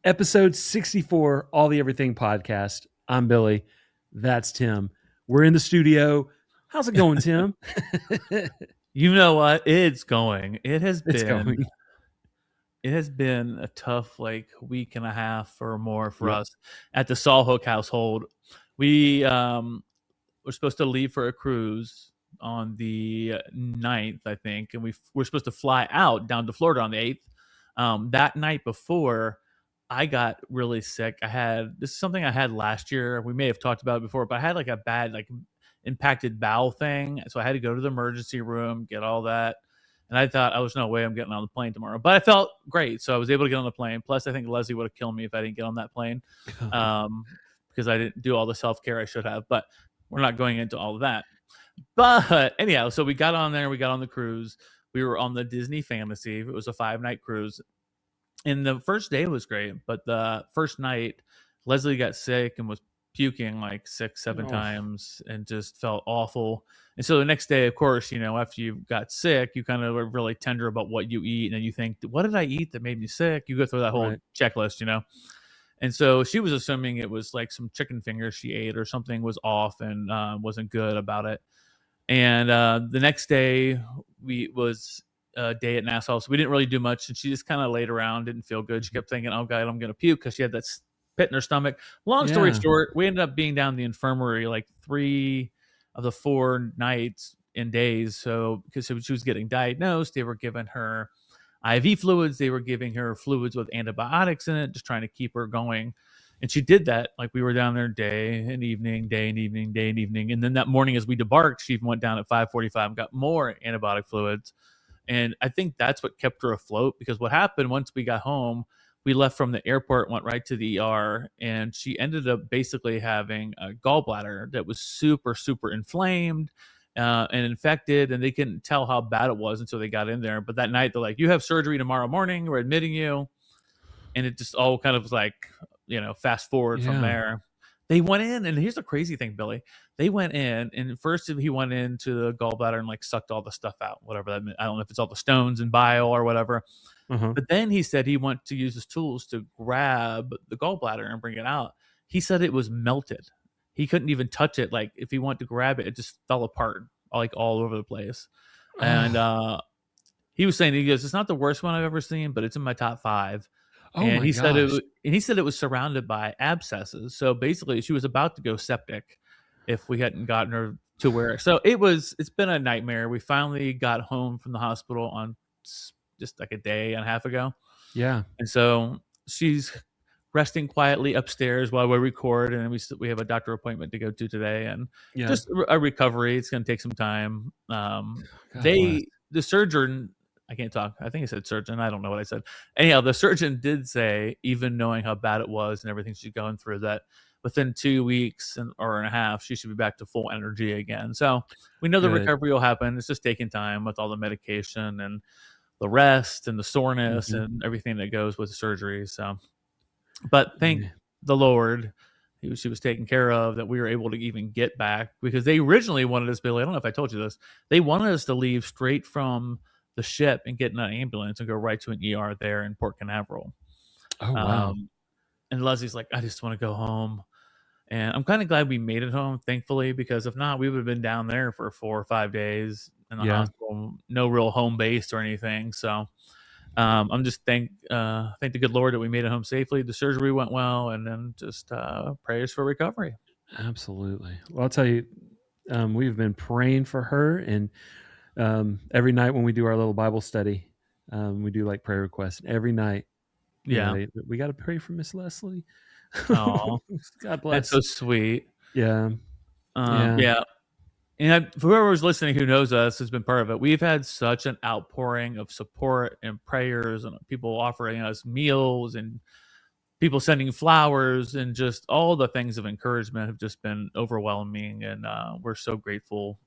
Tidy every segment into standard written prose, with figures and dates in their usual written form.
Episode 64, All the Everything Podcast. I'm Billy. That's Tim. We're in the studio. How's it going, Tim? You know what? It's going. It's going. It has been a tough week and a half or more for Yep. us at the Sawhook household. We were supposed to leave for a cruise on the 9th, I think, and we're supposed to fly out down to Florida on the 8th. That night before, I got really sick. This is something I had last year. We may have talked about it before, but I had a bad impacted bowel thing, so I had to go to the emergency room, get all that. And I thought, was no way I'm getting on the plane tomorrow. But I felt great, so I was able to get on the plane. Plus, I think Leslie would have killed me if I didn't get on that plane, because I didn't do all the self-care I should have. But we're not going into all of that. But anyhow, so we got on there. We got on the cruise. We were on the Disney Fantasy. It was a 5-night cruise. And the first day was great. But the first night, Leslie got sick and was puking 6-7 times and just felt awful. And so the next day, of course, after you got sick, you kind of are really tender about what you eat. And then you think, what did I eat that made me sick? You go through that whole checklist, And so she was assuming it was some chicken fingers she ate or something was off and wasn't good about it. And the next day was a day at Nassau, so we didn't really do much. And she just kind of laid around, didn't feel good. She kept thinking, oh God, I'm going to puke, because she had that pit in her stomach. Long story short, we ended up being down in the infirmary 3 of the 4 nights and days. So because she was getting diagnosed, they were giving her IV fluids. They were giving her fluids with antibiotics in it, just trying to keep her going. And she did that. We were down there day and evening, day and evening, day and evening. And then that morning as we debarked, she even went down at 5:45 and got more antibiotic fluids. And I think that's what kept her afloat, because what happened once we got home, we left from the airport, went right to the ER, and she ended up basically having a gallbladder that was super, super inflamed and infected, and they couldn't tell how bad it was until they got in there. But that night, they're like, you have surgery tomorrow morning. We're admitting you. And it just all kind of was fast forward from there. They went in, and here's the crazy thing, Billy. They went in, and first he went into the gallbladder and sucked all the stuff out, whatever that meant. I don't know if it's all the stones and bile or whatever. But then he said he went to use his tools to grab the gallbladder and bring it out. He said it was melted. He couldn't even touch it. If he wanted to grab it, it just fell apart, all over the place. And he was saying, he goes, it's not the worst one I've ever seen, but it's in my top 5. And he said it was surrounded by abscesses. So basically, she was about to go septic if we hadn't gotten her to where. So it's been a nightmare. We finally got home from the hospital on just a day and a half ago. Yeah. And so she's resting quietly upstairs while we record, and we have a doctor appointment to go to today, and just a recovery. It's going to take some time. The surgeon. I can't talk. I think I said surgeon. I don't know what I said. Anyhow, the surgeon did say, even knowing how bad it was and everything she's going through, that within 2 weeks or and a half, she should be back to full energy again. So we know the recovery will happen. It's just taking time with all the medication and the rest and the soreness and everything that goes with the surgery. So, but thank the Lord, she was taken care of, that we were able to even get back, because they originally wanted us, Billy, I don't know if I told you this, they wanted us to leave straight from the ship and get in an ambulance and go right to an ER there in Port Canaveral. Oh, wow. And Leslie's like, I just want to go home. And I'm kind of glad we made it home, thankfully, because if not, we would have been down there for 4 or 5 days in the hospital, no real home base or anything. So I'm just thank the good Lord that we made it home safely. The surgery went well, and then just prayers for recovery. Absolutely. Well, I'll tell you, we've been praying for her, and every night when we do our little Bible study, we do prayer requests. And every night, we got to pray for Miss Leslie. Oh, God bless. That's so sweet. Yeah. And whoever's listening who knows us has been part of it. We've had such an outpouring of support and prayers, and people offering us meals, and people sending flowers, and just all the things of encouragement have just been overwhelming. And we're so grateful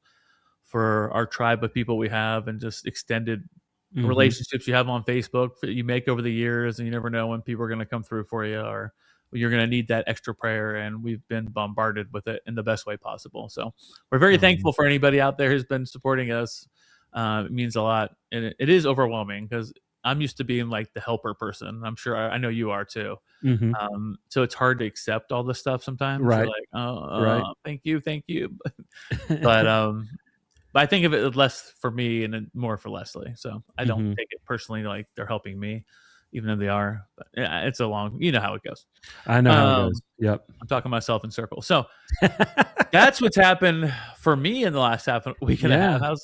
for our tribe of people we have, and just extended relationships you have on Facebook that you make over the years, and you never know when people are going to come through for you, or you're going to need that extra prayer. And we've been bombarded with it in the best way possible. So we're very thankful for anybody out there who's been supporting us. It means a lot. And it is overwhelming, because I'm used to being like the helper person. I'm sure I know you are too. Mhm. So it's hard to accept all this stuff sometimes. You're Right. like, Right. thank you. But but I think of it less for me and then more for Leslie. So I don't Mhm. take it personally like they're helping me, even though they are. But yeah, it's a long, you know how it goes. I know how it goes. Um, Yep. I'm talking myself in circles. So that's what's happened for me in the last half a week and a half. Yeah.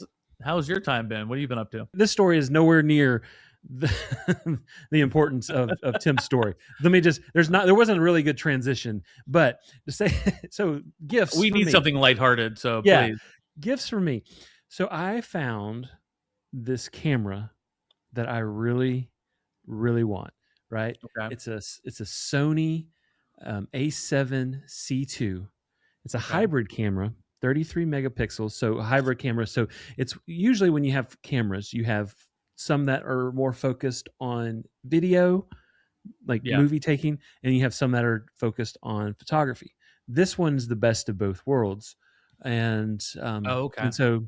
How's your time been? What have you been up to? This story is nowhere near the, the importance of Tim's story. Let me just there wasn't a really good transition, but to say so gifts We for need me. something lighthearted, so Yeah, please. gifts for me. So I found this camera that I really really want, right? Okay. It's a Sony A7C2. It's a Okay. hybrid camera, 33 megapixels. So a hybrid camera. So it's usually when you have cameras, you have some that are more focused on video, like Yeah. movie taking, and you have some that are focused on photography. This one's the best of both worlds, Oh, okay. and so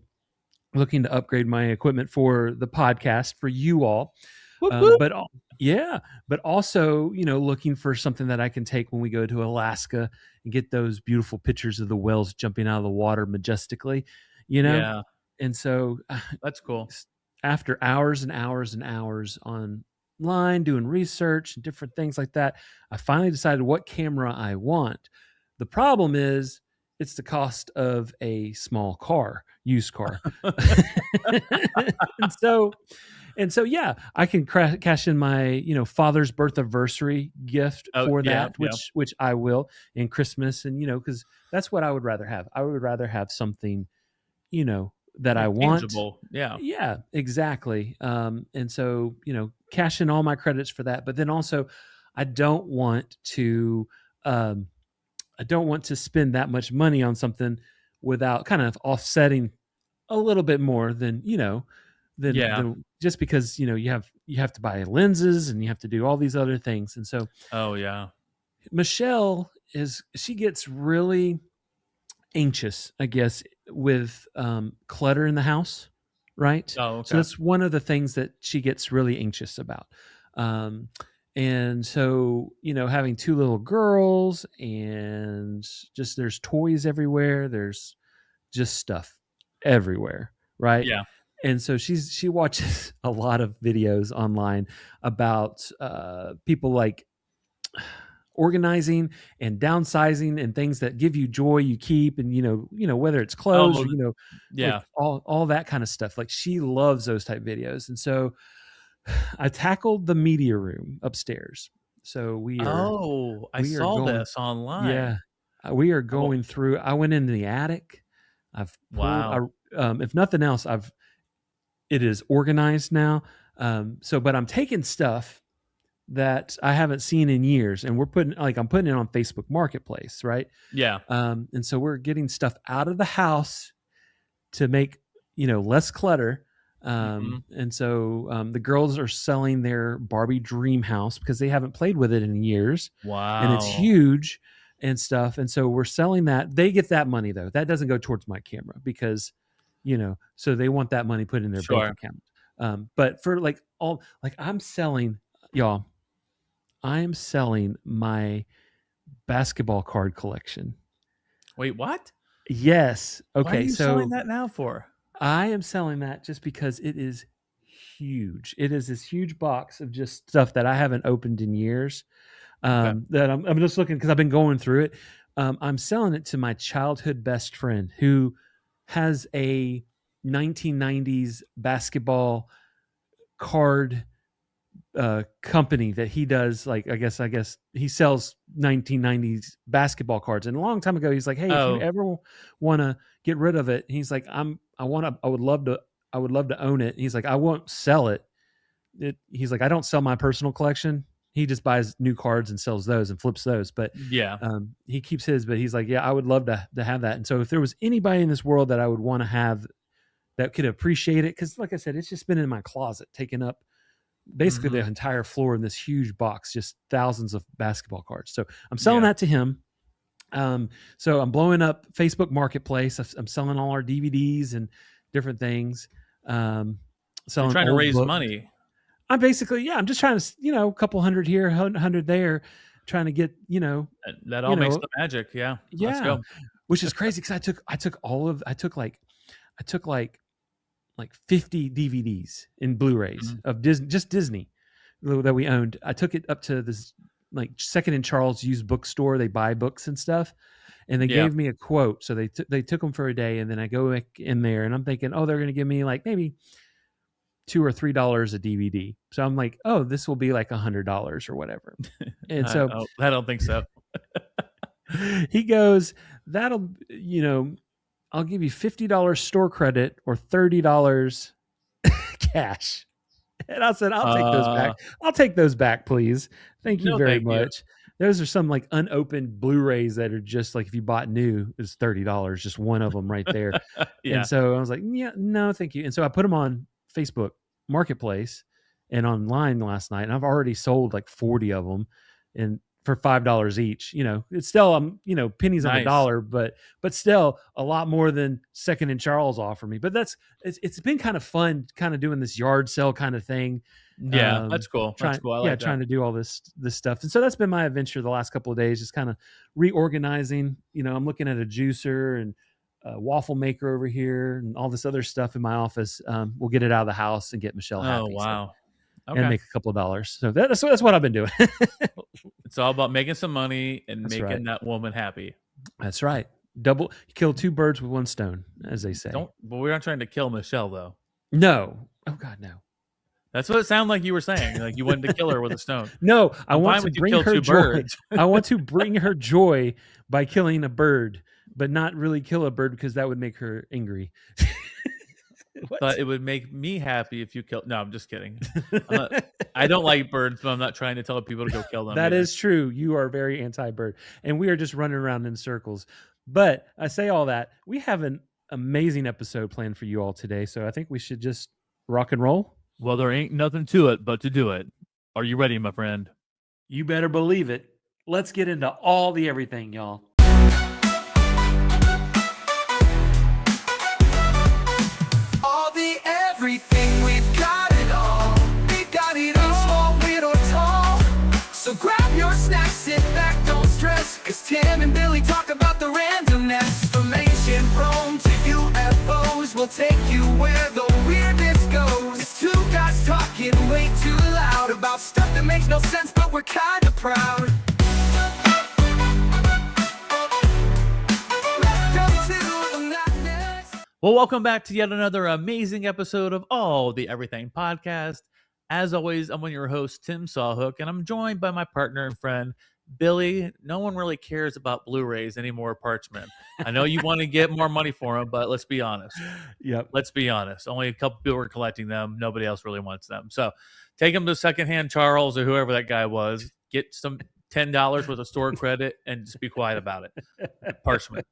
looking to upgrade my equipment for the podcast for you all, Whoop, um, whoop. but al- yeah, but also looking for something that I can take when we go to Alaska and get those beautiful pictures of the whales jumping out of the water majestically, you know. Yeah, And so that's cool. after hours and hours and hours online doing research and different things like that, I finally decided what camera I want. The problem is it's the cost of a small car, used car. and so yeah, I can cash in my father's birth anniversary gift Oh, for yeah, that, yeah. which I will, in Christmas, and because that's what I would rather have. I would rather have something that I More want. tangible. Yeah. Yeah, exactly. And so cash in all my credits for that, but then also I don't want to um, I don't want to spend that much money on something without kind of offsetting a little bit more than Yeah. than just because you have to buy lenses and you have to do all these other things. And so Oh, yeah. Michelle she gets really anxious, I guess, with clutter in the house, right? Oh, So okay. that's one of the things that she gets really anxious about. Um, and so, having two little girls and just there's toys everywhere, there's just stuff everywhere, right? Yeah. And so she watches a lot of videos online about people like organizing and downsizing and things that give you joy you keep, and whether it's clothes or Oh, like yeah. all that kind of stuff. Like she loves those type videos. And so I tackled the media room upstairs. So Oh, I we are saw going this online. yeah, we are Oh, going through. I went into the attic. I've pulled wow. if nothing else, it is organized now. But I'm taking stuff that I haven't seen in years, and I'm putting it on Facebook Marketplace, right? Yeah. And so we're getting stuff out of the house to make less clutter. Mhm. And so the girls are selling their Barbie dream house because they haven't played with it in years, and it's Wow. huge and stuff. And so we're selling that. They get that money though. That doesn't go towards my camera because so they want that money put in their bank Sure. account. But for I'm selling, y'all. I am selling my basketball card collection. Wait, what? Yes. Why are Okay. you selling So that now for? I am selling that just because it is huge. It is this huge box of just stuff that I haven't opened in years. Okay. That I'm just looking because I've been going through it. I'm selling it to my childhood best friend who has a 1990s basketball card company that he does. Like I guess he sells 1990s basketball cards. And a long time ago he's like, hey, if you Oh, ever want to get rid of it, he's like, I would love to own it. And he's like, I won't sell it. He's like, I don't sell my personal collection. He just buys new cards and sells those and flips those, but yeah. he keeps his. But he's like, yeah, I would love to have that. And so if there was anybody in this world that I would want to have that could appreciate it, because like I said, it's just been in my closet taking up basically the Mhm. entire floor in this huge box, just thousands of basketball cards. So I'm selling Yeah. that to him. So I'm blowing up Facebook Marketplace. I'm selling all our DVDs and different things. You're Selling trying to old raise books. money. I'm basically, I'm just trying to, a couple hundred here, 100 there, trying to get, That you all makes know, the magic. Yeah, let's yeah, go. which is crazy because I took like 50 DVDs and Blu-rays Mhm. of Disney, just Disney that we owned. I took it up to this like Second and Charles used bookstore. They buy books and stuff, and they Yeah. gave me a quote. So they took them for a day, and then I go back in there, and I'm thinking, oh, they're going to give me like maybe $2 or $3 a DVD. So I'm like, oh, this will be like $100 or whatever. And so I don't think so. he goes, that'll, I'll give you $50 store credit or $30 cash. And I said, I'll take those back. I'll take those back, please. Thank you No, very thank you. much. Those are some like unopened Blu-rays that are just like if you bought new, it's $30, just one of them right there. And Yeah. so I was like, yeah, no, thank you. And so I put them on Facebook Marketplace and online last night, and I've already sold like 40 of them, and for $5 each. It's still pennies on the Nice. dollar, but still a lot more than Second and Charles offer me. But it's been kind of fun, kind of doing this yard sale kind of thing. Yeah, that's cool. That's cool. I like that. Trying to do all this stuff. And so that's been my adventure the last couple of days, just kind of reorganizing. I'm looking at a juicer and a waffle maker over here and all this other stuff in my office. We'll get it out of the house and get Michelle Oh, happy. So, wow. and Okay. make a couple of dollars. So that's what I've been doing. It's all about making some money and That's making right. that woman happy. That's right. You kill two birds with one stone, as they say. But we're not trying to kill Michelle, though. No. Oh God, no. That's what it sounded like you were saying. Like you wanted to kill her with a stone. No, I I'm want fine to with you bring kill her two joy. birds. I want to bring her joy by killing a bird, but not really kill a bird because that would make her angry. But it would make me happy if you kill. No, I'm just kidding. I don't like birds, but I'm not trying to tell people to go kill them. That either. is true. You are very anti-bird, and we are just running around in circles. But I say all that, we have an amazing episode planned for you all today, so I think we should just rock and roll. Well, there ain't nothing to it but to do it. Are you ready, my friend? You better believe it. Let's get into all the everything, y'all. All the everything, we've got it all. We've got it all, small, big or tall. So grab your snacks, sit back, don't stress. Cause Tim and Billy talk about the randomness. Formation prone to UFOs. We'll take you where the weirdness goes. It's two guys talking way too loud about stuff that makes no sense, but we're kinda proud. Welcome to the madness. Well, welcome back to yet another amazing episode of All the Everything Podcast. As always, I'm one of your hosts, Tim Sawhook, and I'm joined by my partner and friend, Billy. No one really cares about Blu-rays anymore, Parchment. I know you want to get more money for them, but let's be honest. Yep. Let's be honest. Only a couple people are collecting them. Nobody else really wants them. So take them to secondhand Charles or whoever that guy was. Get some $10 worth of store credit and just be quiet about it. Parchment.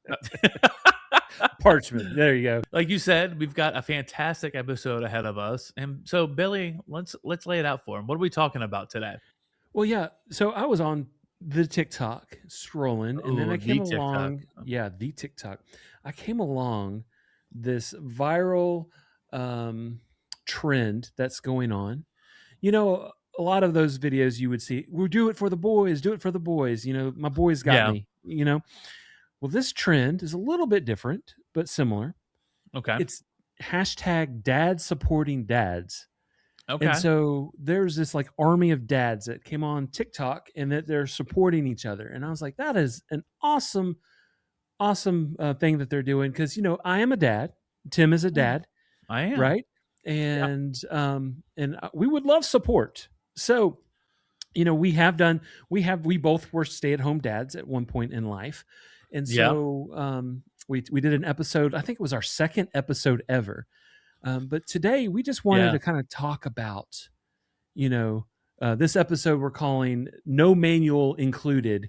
Parchment. There you go. Like you said, we've got a fantastic episode ahead of us. And so, Billy, let's lay it out for him. What are we talking about today? Well, yeah. So I was on the TikTok scrolling, and then Ooh, I came the TikTok. along. Yeah, the TikTok. I came along this viral trend that's going on. A lot of those videos you would see, we'll do it for the boys, do it for the boys. My boys got me. Well, this trend is a little bit different, but similar. Okay. It's hashtag dad supporting dads. Okay. And so there's this like army of dads that came on TikTok and that they're supporting each other. And I was like, that is an awesome thing that they're doing. Cause I am a dad. Tim is a dad. I am. Right. And, we would love support. So, we both were stay-at-home dads at one point in life. And so, we did an episode, I think it was our second episode ever. But today we just wanted to kind of talk about, this episode we're calling No Manual Included,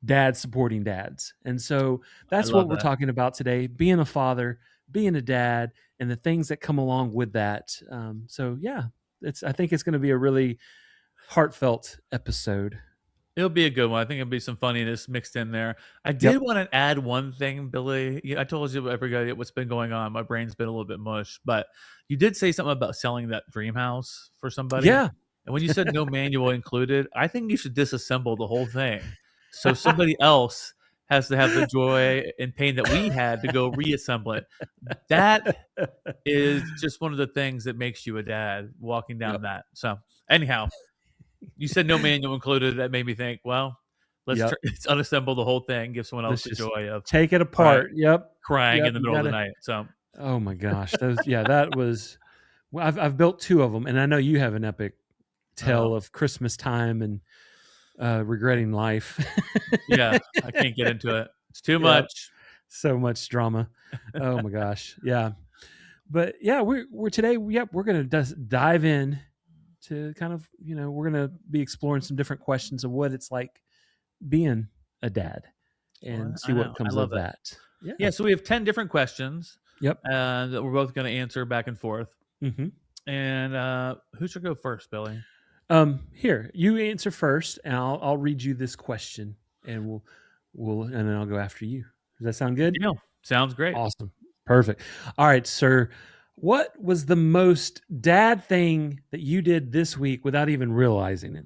Dad Supporting Dads. And so that's what we're talking about today, being a father, being a dad, and the things that come along with that. I think it's going to be a really heartfelt episode. It'll be a good one. I think it'll be some funniness mixed in there. I did want to add one thing, Billy. I told you everybody what's been going on. My brain's been a little bit mush, but you did say something about selling that dream house for somebody. Yeah. And when you said no manual included, I think you should disassemble the whole thing. So somebody else has to have the joy and pain that we had to go reassemble it. That is just one of the things that makes you a dad, walking down Yep. that. So anyhow, you said no manual included. That made me think, well, let's Yep. let's unassemble the whole thing, give someone else Let's the just joy of take it apart. Yep. crying Yep. in the You middle of the gotta. night. So Oh my gosh. That was. Well, I've built 2 of them, and I know you have an epic tale of Christmas time and regretting life. yeah, I can't get into it. It's too Yep. much. So much drama. Oh my gosh. Yeah. But yeah, we're today. Yep, we're gonna dive in to kind of we're gonna be exploring some different questions of what it's like being a dad, and see I what know. I comes love of it. that. Yeah, Yeah. so we have 10 different questions Yep. that we're both going to answer back and forth. Mm-hmm. And who should go first, Billy? Here, you answer first, and I'll read you this question, and and then I'll go after you. Does that sound good? Deal. Sounds great. Awesome. Perfect. All right, sir. What was the most dad thing that you did this week without even realizing it?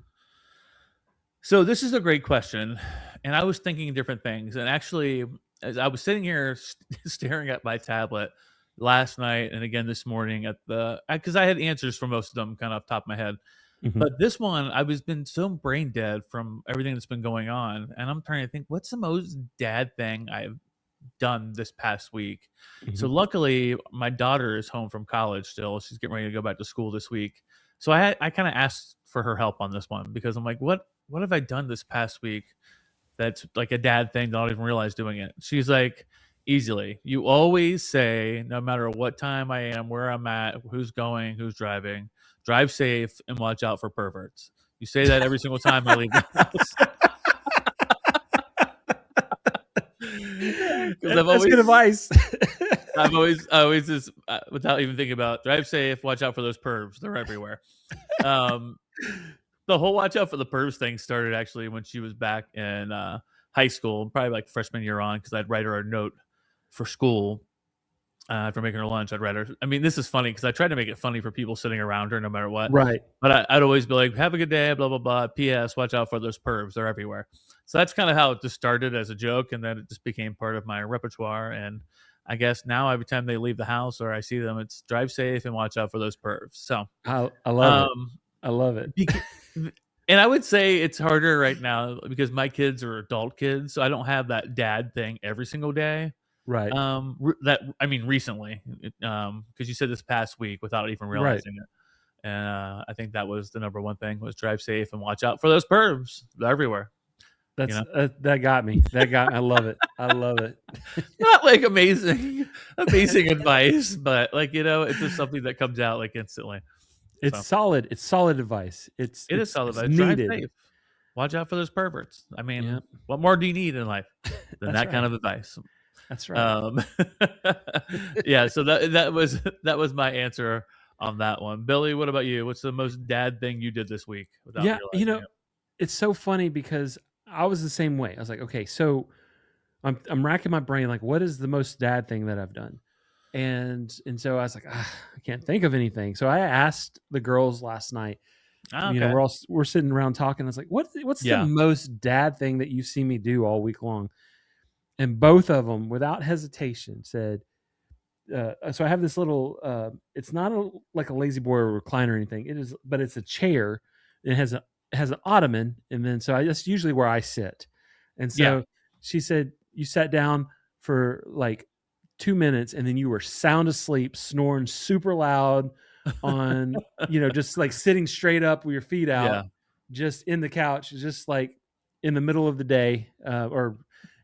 So this is a great question, and I was thinking different things. And actually, as I was sitting here staring at my tablet last night and again this morning because I had answers for most of them kind of off the top of my head. Mhm. But this one, I was been so brain dead from everything that's been going on, and I'm trying to think, what's the most dad thing I've done this past week? So Mhm. luckily, my daughter is home from college still. She's getting ready to go back to school this week. So I kind of asked for her help on this one because I'm like, what have I done this past week that's like a dad thing that I don't even realize doing it? She's like, easily. You always say, no matter what time I am, where I'm at, who's going, who's driving, drive safe and watch out for perverts. You say that every single time I leave the house. That's good advice. I always just without even thinking about drive safe, watch out for those pervs. They're everywhere. The whole watch out for the pervs thing started actually when she was back in high school, probably like freshman year on, because I'd write her a note for school after making her lunch. I'd write her. I mean, this is funny because I tried to make it funny for people sitting around her, no matter what. Right. But I'd always be like, "Have a good day," blah blah blah. P.S. Watch out for those pervs; they're everywhere. So that's kind of how it just started as a joke, and then it just became part of my repertoire. And I guess now every time they leave the house or I see them, it's drive safe and watch out for those pervs. So I love it. I love it. And I would say it's harder right now because my kids are adult kids, so I don't have that dad thing every single day. Right. Recently, because you said this past week without even realizing it, and I think that was the number one thing was drive safe and watch out for those pervs. They're everywhere. That's that got me. I love it. I love it. Not like amazing advice, but like it's just something that comes out like instantly. It's solid. It's solid advice. It is solid advice. Needed. Drive safe. Watch out for those perverts. I mean, Yep. What more do you need in life than that kind of advice? That's right. Yeah. So that was my answer on that one. Billy, what about you? What's the most dad thing you did this week? Without realizing it? It's so funny because I was the same way. I was like, okay, so I'm racking my brain, like, what is the most dad thing that I've done? And so I was like, I can't think of anything. So I asked the girls last night. Okay. We're sitting around talking. I was like, what's the most dad thing that you've seen me do all week long? And both of them, without hesitation, said. So I have this little. It's not like a lazy boy or recliner or anything. It is, but it's a chair. It has an ottoman, and then so that's usually where I sit. And so she said, you sat down for like 2 minutes and then you were sound asleep, snoring super loud on, just like sitting straight up with your feet out, just in the couch, just like in the middle of the day. Or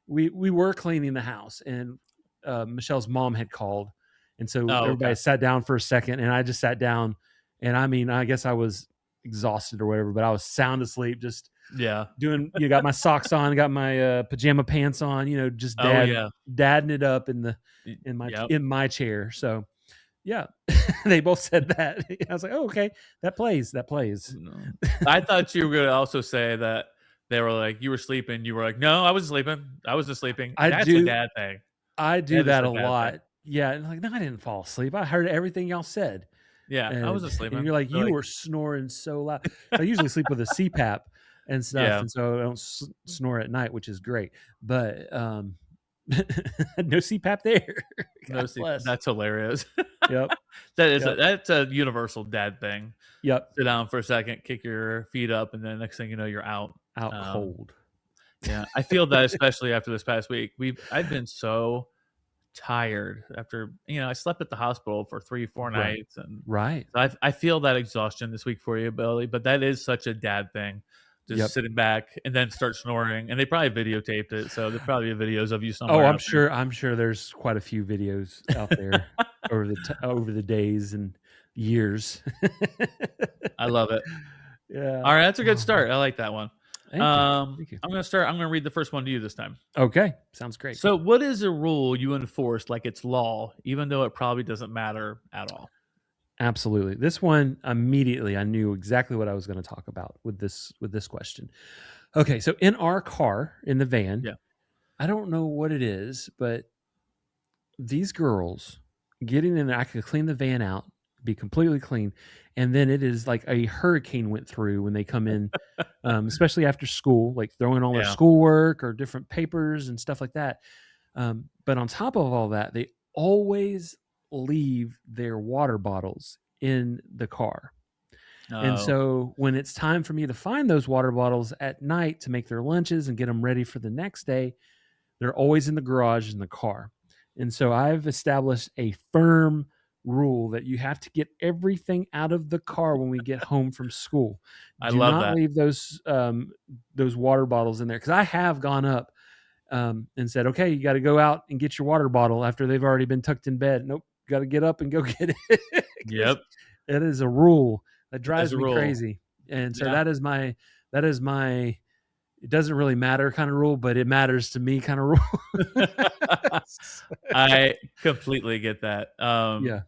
we were cleaning the house, and Michelle's mom had called. And so everybody sat down for a second, and I just sat down, and I guess I was exhausted or whatever, but I was sound asleep, just doing, got my socks on, got my pajama pants on, just dadding it up in my chair. So they both said that. I was like, oh, okay, that plays. No. I thought you were going to also say that they were like, you were sleeping. You were like, no, I wasn't sleeping. I was just sleeping. That's a dad thing. I do that a lot. Thing. Yeah. And like, no, I didn't fall asleep. I heard everything y'all said. Yeah, I was asleep. And you're like, you were snoring so loud. I usually sleep with a CPAP and stuff, Yeah. and so I don't snore at night, which is great. But no CPAP there. No, God bless. that's hilarious. Yep. That's a universal dad thing. Yep. Sit down for a second, kick your feet up, and then next thing you know, you're out. Cold. Yeah, I feel that especially after this past week. I've been so tired after I slept at the hospital for 3-4 nights, and so I feel that exhaustion this week for you, Billy. But that is such a dad thing, just sitting back and then start snoring. And they probably videotaped it, so there's probably videos of you somewhere. Oh, I'm sure there's quite a few videos out there over the days and years. I love it. Yeah. All right, that's a good start. I like that one. Thank you. I'm going to read the first one to you this time. Okay, sounds great. So, what is a rule you enforce like it's law, even though it probably doesn't matter at all? Absolutely. This one, immediately I knew exactly what I was going to talk about with this question. Okay, so in our car, in the van, I don't know what it is, but these girls getting in there, I could clean the van out, be completely clean, and then it is like a hurricane went through when they come in, especially after school, like throwing all their schoolwork or different papers and stuff like that. But on top of all that, they always leave their water bottles in the car. And so when it's time for me to find those water bottles at night to make their lunches and get them ready for the next day, they're always in the garage in the car. And so I've established a firm rule that you have to get everything out of the car when we get home from school. Do not leave those water bottles in there, because I have gone up and said, okay, you got to go out and get your water bottle after they've already been tucked in bed. Nope, got to get up and go get it. Yep. It is a rule that drives me crazy. And so that is my it doesn't really matter kind of rule, but it matters to me kind of rule. I completely get that. Yeah.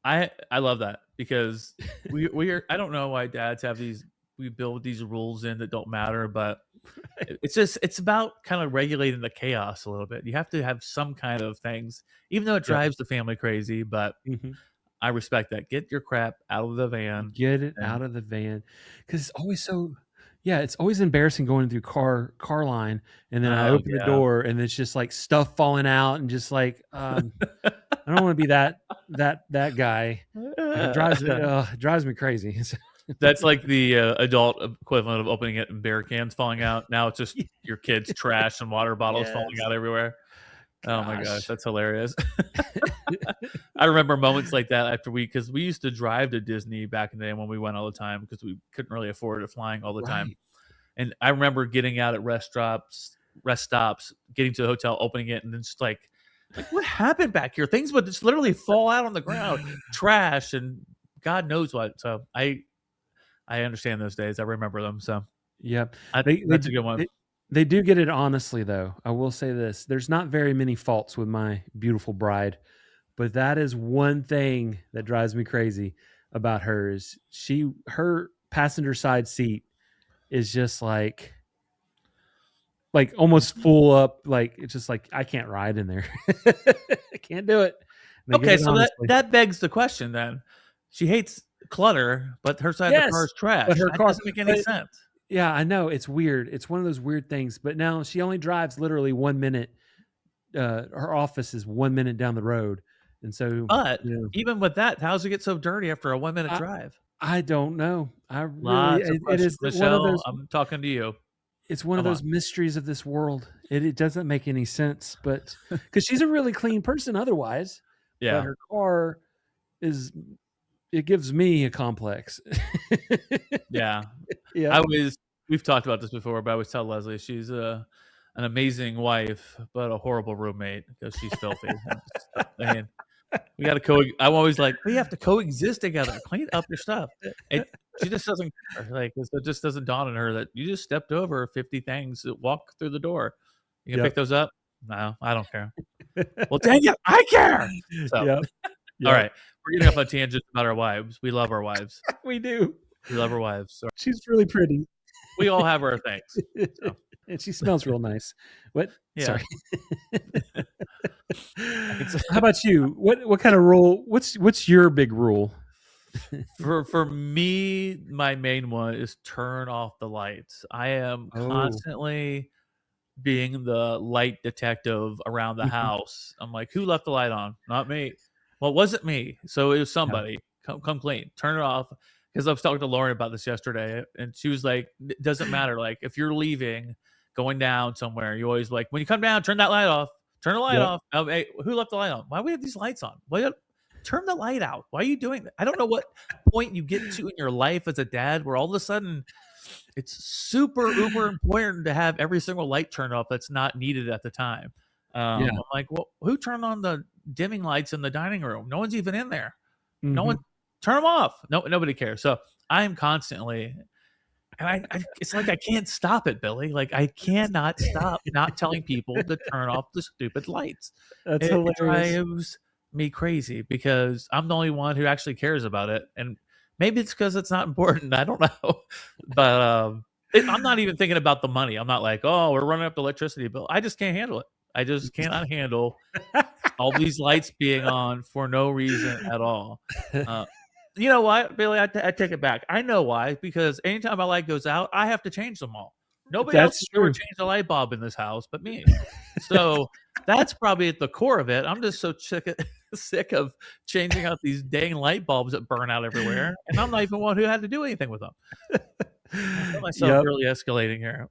I love that, because I don't know why dads have we build these rules in that don't matter, but it's about kind of regulating the chaos a little bit. You have to have some kind of things, even though it drives the family crazy, but I respect that. Get your crap out of the van. Get it out of the van, because it's always it's always embarrassing going through car line, and then I open the door and it's just like stuff falling out, and just like I don't want to be that guy. It drives me crazy. That's like the adult equivalent of opening it and beer cans falling out. Now it's just your kids' trash and water bottles falling out everywhere. Gosh. Oh my gosh, that's hilarious. I remember moments like that because we used to drive to Disney back in the day when we went all the time, because we couldn't really afford it flying all the time. And I remember getting out at rest stops, getting to the hotel, opening it, and then just like what happened back here? Things would just literally fall out on the ground, trash and God knows what. So I understand those days. I remember them. So that's a good one. They do get it honestly, though. I will say this. There's not very many faults with my beautiful bride, but that is one thing that drives me crazy about her is her passenger side seat is just like almost full up. Like, it's just like, I can't ride in there. I can't do it. Okay, so that begs the question then. She hates clutter, but her side of the car is trash. But her car doesn't make any sense. Yeah, I know. It's weird. It's one of those weird things. But now she only drives literally 1 minute. Her office is 1 minute down the road. And so, but even with that, how does it get so dirty after a 1 minute drive? I don't know. It is Michelle, one of those, I'm talking to you. It's one of those mysteries of this world. It doesn't make any sense, but because she's a really clean person otherwise. Yeah. But her car it gives me a complex. Yeah. We've talked about this before, but I always tell Leslie she's an amazing wife, but a horrible roommate because she's filthy. Man, we got to I'm always like, we have to coexist together. Clean up your stuff. She just doesn't care. It just doesn't dawn on her that you just stepped over 50 things that walk through the door. You can pick those up? No, I don't care. Well, dang it, I care. So, all right. We're getting off on tangents about our wives. We love our wives. We do. We love our wives. So. She's really pretty. We all have our things. So. And she smells real nice. What? Yeah. Sorry. How about you? What kind of rule? What's your big rule? For me, my main one is turn off the lights. I am Oh. constantly being the light detective around the Mhm. house. I'm like, who left the light on? Not me. Well, it wasn't me. So it was Yeah. somebody. Come clean. Turn it off. Because I was talking to Lauren about this yesterday, and she was like, it doesn't matter. Like, if you're leaving, going down somewhere, you always like, when you come down, turn that light off. Turn the light Yep. off. Hey, who left the light on? Why do we have these lights on? Why turn the light out? Why are you doing that? I don't know what point you get to in your life as a dad where all of a sudden it's super uber important to have every single light turned off that's not needed at the time. Yeah. I'm like, well, who turned on the dimming lights in the dining room? No one's even in there. No one Mhm. turn them off. No, nobody cares. So I'm constantly, and it's like I can't stop it, Billy. Like I cannot stop not telling people to turn off the stupid lights. That's It hilarious. drives me crazy because I'm the only one who actually cares about it, and maybe it's because it's not important. I don't know, but I'm not even thinking about the money. I'm not like, oh, we're running up the electricity bill. I just can't handle it. I just cannot handle all these lights being on for no reason at all. Uh, you know what, Billy? I take it back. I know why. Because anytime my light goes out, I have to change them all. Nobody else That's has ever true. changed a light bulb in this house but me. So that's probably at the core of it. I'm just so sick of changing out these dang light bulbs that burn out everywhere, and I'm not even one who had to do anything with them. I feel myself Yep. really escalating here.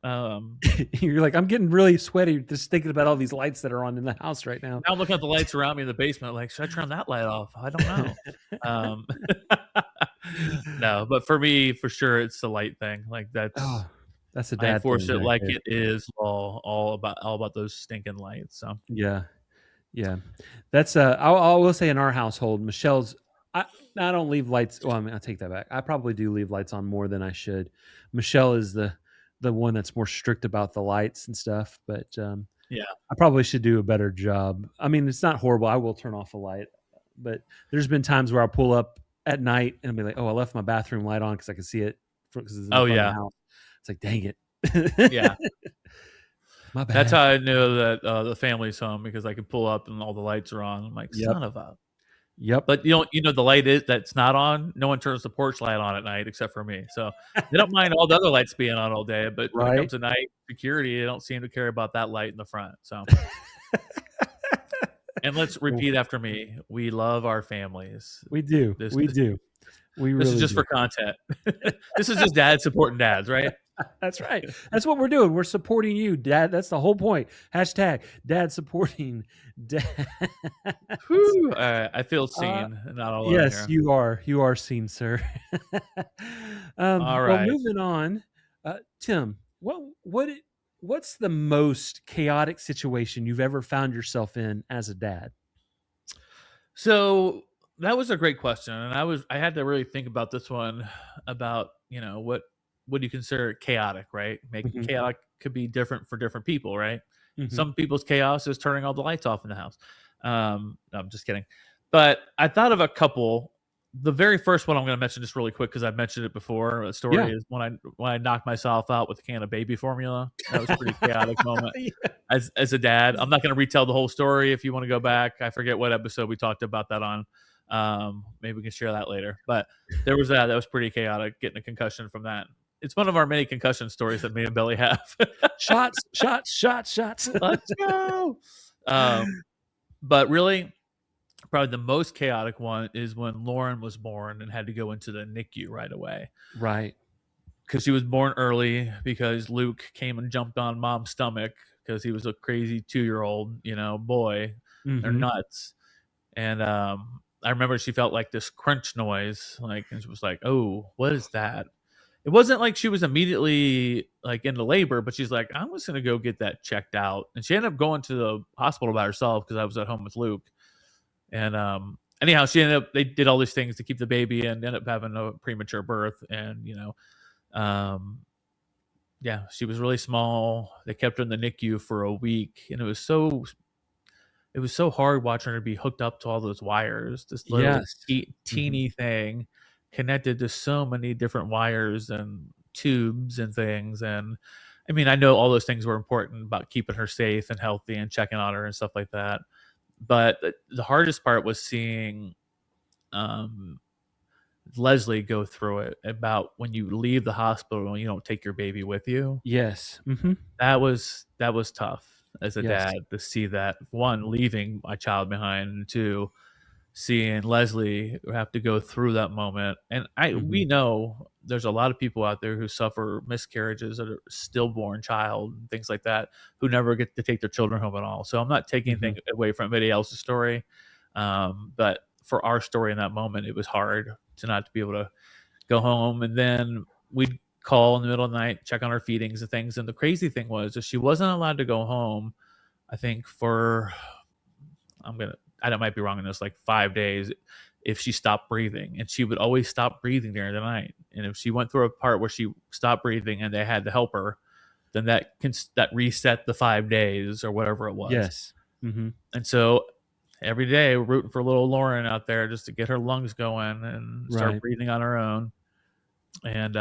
You're like, "I'm getting really sweaty just thinking about all these lights that are on in the house right now." Now I'm looking at the lights around me in the basement, like, should I turn that light off? I don't know. Um, no, but for me, for sure, it's the light thing. Like Oh, that's a I dad enforce thing it right like there. it is all about those stinking lights. So Yeah. Yeah. That's, I will say in our household, Michelle's I I don't leave lights well, I mean, I take that back. I probably do leave lights on more than I should. Michelle is the one that's more strict about the lights and stuff, but, yeah, I probably should do a better job. I mean, it's not horrible. I will turn off a light, but there's been times where I'll pull up at night and I'll be like, "Oh, I left my bathroom light on because I can see it because it's in the oh front of the yeah, house." It's like, "Dang it." yeah. My That's bad. how I know that the family's home because I can pull up and all the lights are on. I'm like, Yep. son of a. Yep. But you know the light is that's not on. No one turns the porch light on at night except for me. So they don't mind all the other lights being on all day. But when it Right? comes to night security, they don't seem to care about that light in the front. So, and let's Well, repeat after me: we love our families. we do. This We is do. We this is really just do. for content. This is just dads supporting dads, right? That's right. That's what we're doing. We're supporting you, Dad. That's the whole point. Hashtag Dad supporting dads. Whew. All right, I feel Uh, seen and not alone yes, here. you are. You are seen, sir. All Well, right. moving on. Tim, what's the most chaotic situation you've ever found yourself in as a dad? So that was a great question, and I had to really think about this one about what do you consider chaotic, right? Make Mhm, chaotic could be different for different people, right? mhm. Some people's chaos is turning all the lights off in the house. No, I'm just kidding. But I thought of a couple. The very first one I'm going to mention just really quick because I've mentioned it before. The Yeah. story is when I knocked myself out with a can of baby formula. That was a pretty chaotic moment Yeah. as a dad. I'm not going to retell the whole story. If you want to go back, I forget what episode we talked about that on. Maybe we can share that later. But there was that was pretty chaotic, getting a concussion from that. It's one of our many concussion stories that me and Billy have. Shots, shots, shots, shots. Let's go. Um, but really, probably the most chaotic one is when Lauren was born and had to go into the NICU right away Right. because she was born early because Luke came and jumped on mom's stomach because he was a crazy 2-year-old, boy. They're Mhm. nuts. And I remember she felt like this crunch noise, and she was like, "Oh, what is that?" It wasn't like she was immediately like into labor, but she's like, "I'm just gonna go get that checked out." And she ended up going to the hospital by herself because I was at home with Luke. And anyhow, they did all these things to keep the baby and ended up having a premature birth. And um, yeah, she was really small. They kept her in the NICU for a week, and it was so hard watching her be hooked up to all those wires. This little Yes. Mhm. teeny thing connected to so many different wires and tubes and things. And I mean, I know all those things were important about keeping her safe and healthy and checking on her and stuff like that. But the hardest part was seeing um, Leslie go through it about when you leave the hospital and you don't take your baby with you. Yes. Mm-hmm. That was tough as a Yes. dad to see that, one, leaving my child behind, and two, seeing Leslie have to go through that moment. And Mm-hmm. we know there's a lot of people out there who suffer miscarriages that are stillborn child and things like that, who never get to take their children home at all. So I'm not taking Mm-hmm. anything away from anybody else's story, but for our story in that moment, it was hard to not to be able to go home. And then we'd call in the middle of the night, check on her feedings and things. And the crazy thing was that she wasn't allowed to go home, I think, for, I might be wrong in this, like 5 days, if she stopped breathing. And she would always stop breathing during the night. And if she went through a part where she stopped breathing and they had to help her, then that reset the 5 days or whatever it was. Yes. Mm-hmm. And so every day we're rooting for little Lauren out there just to get her lungs going and start Right. breathing on her own. And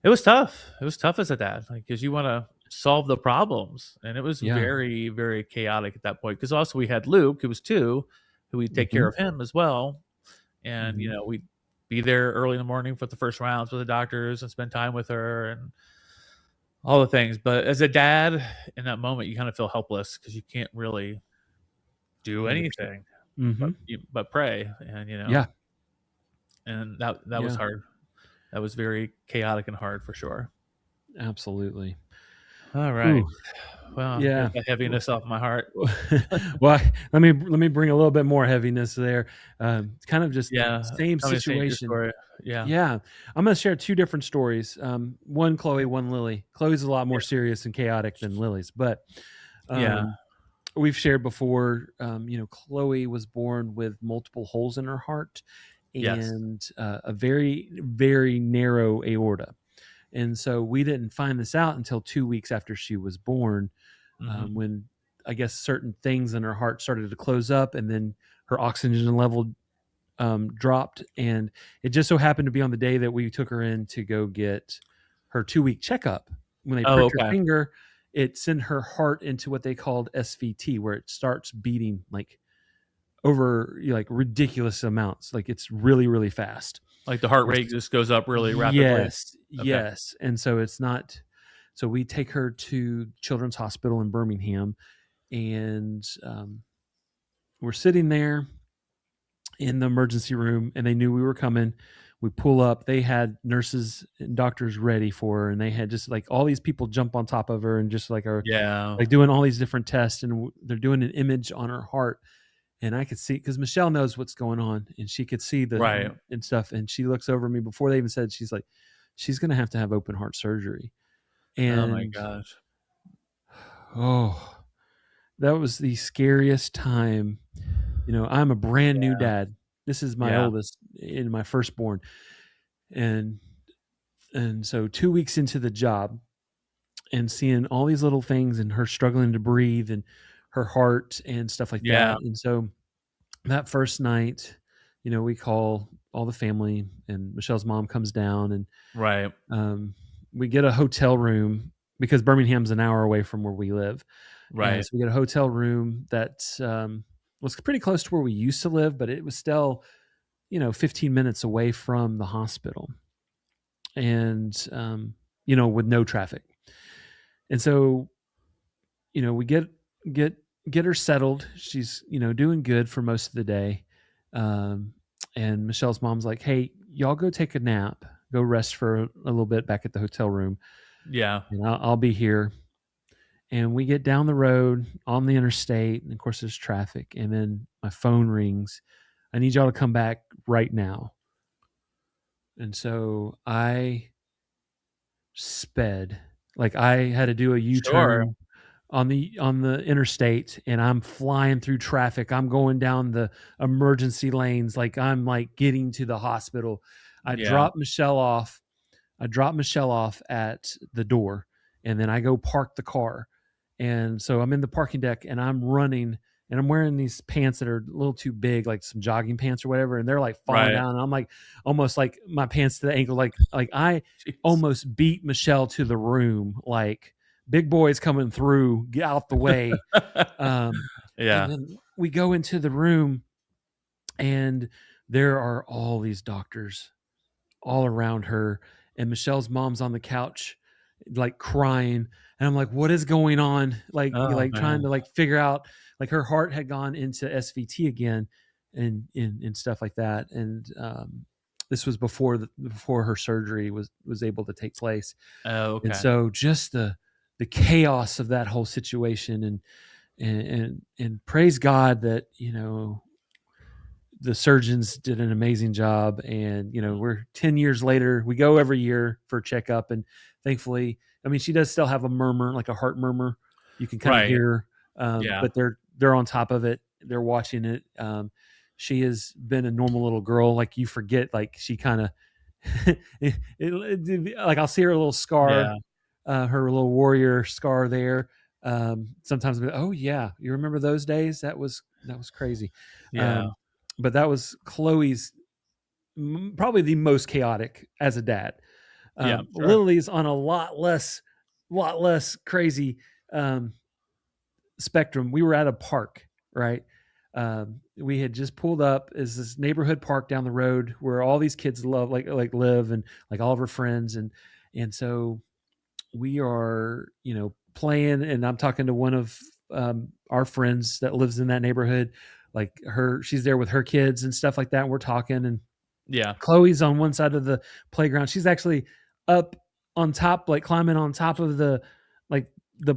it was tough. It was tough as a dad, like, because you want to solve the problems, and it was Yeah. very, very chaotic at that point. Because also we had Luke, who was 2, who we'd take care Mm-hmm. of him as well, and Mm-hmm. we'd be there early in the morning for the first rounds with the doctors and spend time with her and all the things. But as a dad, in that moment, you kind of feel helpless because you can't really do 100%. anything Mm-hmm. but pray, and Yeah. and that was Yeah. hard. That was very chaotic and hard for sure. Absolutely. All right. Ooh. Well, Yeah. get the heaviness off my heart. Well, let me bring a little bit more heaviness there. Kind of just Yeah. same Tell me your situation. story. Yeah. Yeah, I'm going to share two different stories. One Chloe, one Lily. Chloe's a lot more serious and chaotic than Lily's, but Yeah. we've shared before. Chloe was born with multiple holes in her heart Yes. and a very, very narrow aorta. And so we didn't find this out until 2 weeks after she was born, Mhm. when I guess certain things in her heart started to close up, and then her oxygen level dropped. And it just so happened to be on the day that we took her in to go get her 2-week checkup. When they Oh, pricked her okay. finger, it sent her heart into what they called SVT, where it starts beating like over like ridiculous amounts. Like it's really, really fast. Like the heart rate just goes up really rapidly. Yes, Okay. yes. And so it's not. So we take her to Children's Hospital in Birmingham, and we're sitting there in the emergency room, and they knew we were coming. We pull up. They had nurses and doctors ready for her, and they had just like all these people jump on top of her and just like are Yeah. like doing all these different tests, and they're doing an image on her heart. And I could see, because Michelle knows what's going on, and she could see Right. and stuff. And she looks over me before they even said, she's like, she's going to have open heart surgery. Oh my And gosh. oh, that was the scariest time. I'm a brand new dad. This is my Yeah. oldest and my firstborn. And so 2 weeks into the job and seeing all these little things and her struggling to breathe and her heart and stuff like Yeah. that. And so that first night, we call all the family, and Michelle's mom comes down, and Right. we get a hotel room because Birmingham's an hour away from where we live. And Right. so we get a hotel room that was pretty close to where we used to live, but it was still, 15 minutes away from the hospital, and with no traffic. And so, we get her settled. She's doing good for most of the day. And Michelle's mom's like, "Hey, y'all go take a nap, go rest for a little bit back at the hotel room, Yeah. and I'll be here." And we get down the road on the interstate, and of course there's traffic. And then my phone rings. "I need y'all to come back right now." And so I sped, like I had to do a Sure. U-turn on the interstate, and I'm flying through traffic. I'm going down the emergency lanes, like I'm like getting to the hospital. I Yeah. drop Michelle off. I drop Michelle off at the door, and then I go park the car. And so I'm in the parking deck, and I'm running, and I'm wearing these pants that are a little too big, like some jogging pants or whatever, and they're like falling Right. down. And I'm like almost like my pants to the ankle, like I Jeez. almost beat Michelle to the room, like big boys coming through, get out the way. And Yeah. then we go into the room, and there are all these doctors all around her, and Michelle's mom's on the couch, like crying, and I'm like, what is going on? Oh Like trying man. to like figure out, like her heart had gone into SVT again, and stuff like that, and this was before her surgery was able to take place, Oh, and okay. so just the chaos of that whole situation, and praise God that the surgeons did an amazing job, and we're 10 years later. We go every year for a checkup, and thankfully, I mean, she does still have a murmur, like a heart murmur, you can kind of Right. hear, Yeah. but they're on top of it, they're watching it. She has been a normal little girl, like you forget, like she kind of like I'll see her little scar, Yeah. her little warrior scar there. Sometimes I'll be, oh yeah, you remember those days? That was crazy. Yeah. um, but that was Chloe's probably the most chaotic as a dad. Yeah. Sure. Lily's on a lot less crazy um, spectrum. We were at a park, right? We had just pulled up is this neighborhood park down the road where all these kids love like live, and like all of her friends, and so we are playing, and I'm talking to one of our friends that lives in that neighborhood, like she's there with her kids and stuff like that, and we're talking, and Yeah. Chloe's on one side of the playground. She's actually up on top, like climbing on top of like the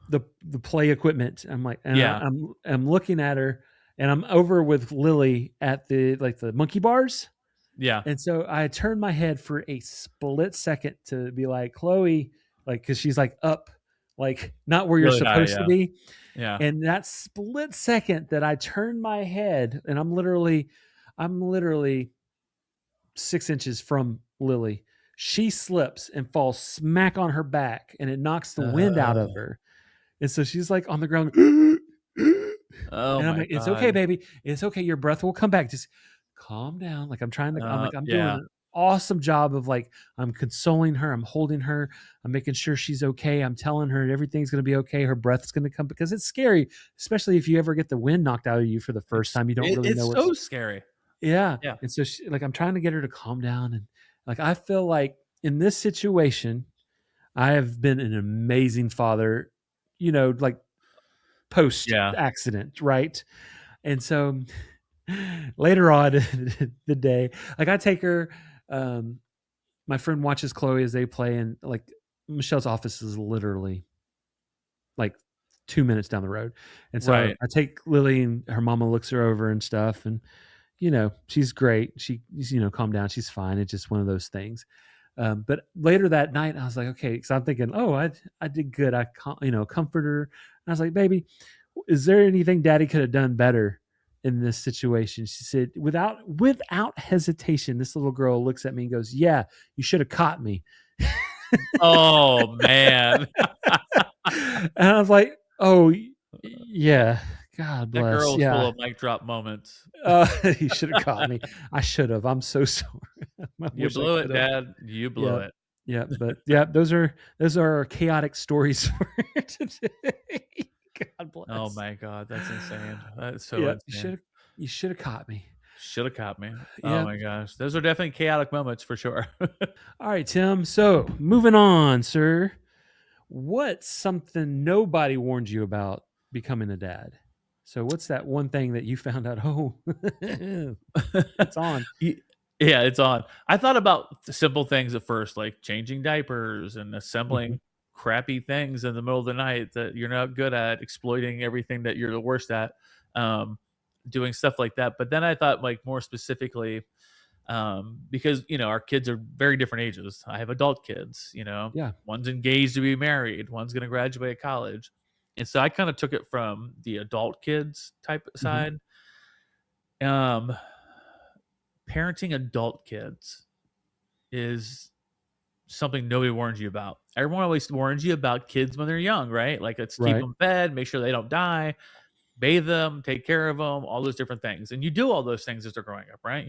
the play equipment. I'm like, and Yeah. I'm looking at her, and I'm over with Lily at the monkey bars. Yeah. And so I turned my head for a split second to be like, Chloe, like, because she's like up, like not where you're Really high. supposed to Yeah. be. Yeah. And that split second that I turned my head, and I'm literally 6 inches from Lily, she slips and falls smack on her back, and it knocks the wind out of Oh. her. And so she's like on the ground. And Oh I'm my like, it's okay, God. baby. It's okay. Your breath will come back. Just calm down. Like I'm doing Yeah. an awesome job of like, I'm consoling her. I'm holding her. I'm making sure she's okay. I'm telling her everything's going to be okay. Her breath's going to come, because it's scary, especially if you ever get the wind knocked out of you for the first time. You don't really know It's what's, so scary. yeah. Yeah. And so like, I'm trying to get her to calm down. And like, I feel like in this situation, I have been an amazing father, like post Yeah. accident. Right. And so later on the day, like I take her, my friend watches Chloe as they play, and like Michelle's office is literally like 2 minutes down the road. And so Right. I take Lily, and her mama looks her over and stuff. And, she's great. She's, calm down. She's fine. It's just one of those things. But later that night, I was like, okay, because I'm thinking, oh, I did good. I comfort her. And I was like, baby, is there anything Daddy could have done better in this situation? She said, without hesitation, this little girl looks at me and goes, yeah, you should have caught me. Oh man. And I was like, oh yeah, God That bless. girl is full Yeah. of mic drop moments. You should have caught me. I should have. I'm so sorry. I You wish I blew it, could have. Dad. You blew Yeah. it. Yeah. But yeah, those are our chaotic stories for today. God Oh bless. my God, that's insane. That's so Yeah. insane. You should have caught me. Should have caught me. Oh Yeah. my gosh, those are definitely chaotic moments for sure. All right, Tim. So moving on, sir. What's something nobody warned you about becoming a dad? So what's that one thing that you found out? Oh, it's on. Yeah, it's on. I thought about the simple things at first, like changing diapers and assembling Mhm. crappy things in the middle of the night that you're not good at, exploiting everything that you're the worst at, um, doing stuff like that. But then I thought, like, more specifically, because our kids are very different ages. I have adult kids. Yeah. One's engaged to be married, one's going to graduate college, and so I kind of took it from the adult kids type Hmm. side. Um, Parenting adult kids is something nobody warns you about. Everyone always warns you about kids when they're young, right? Like, let's keep Right. them fed, make sure they don't die, bathe them, take care of them, all those different things. And you do all those things as they're growing up, right?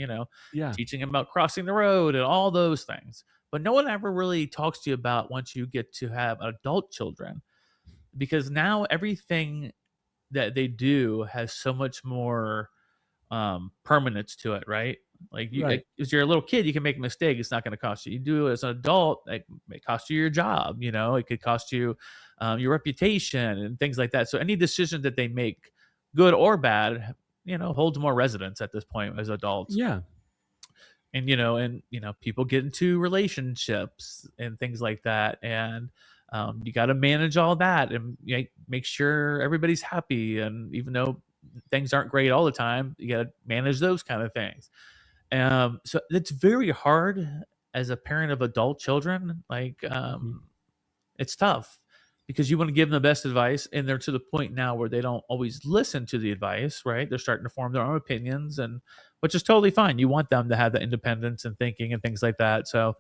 Yeah. Teaching them about crossing the road and all those things. But no one ever really talks to you about once you get to have adult children, because now everything that they do has so much more permanence to it, right? Like Right. as you're a little kid, you can make a mistake. It's not going to cost you. You do it as an adult, like it may cost you your job. It could cost you your reputation and things like that. So any decision that they make, good or bad, holds more resonance at this point as adults. Yeah. And people get into relationships and things like that, and you got to manage all that and make sure everybody's happy. And even though things aren't great all the time, you got to manage those kind of things. So it's very hard as a parent of adult children. Mhm. It's tough because you want to give them the best advice, and they're to the point now where they don't always listen to the advice, right? They're starting to form their own opinions, and which is totally fine. You want them to have the independence and thinking and things like that. So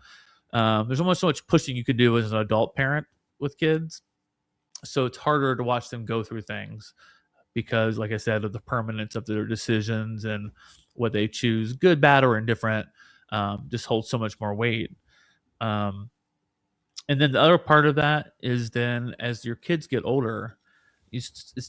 there's almost so much pushing you could do as an adult parent with kids. So it's harder to watch them go through things because, like I said, of the permanence of their decisions and what they choose, good, bad, or indifferent, just holds so much more weight. Um, and then the other part of that is then as your kids get older,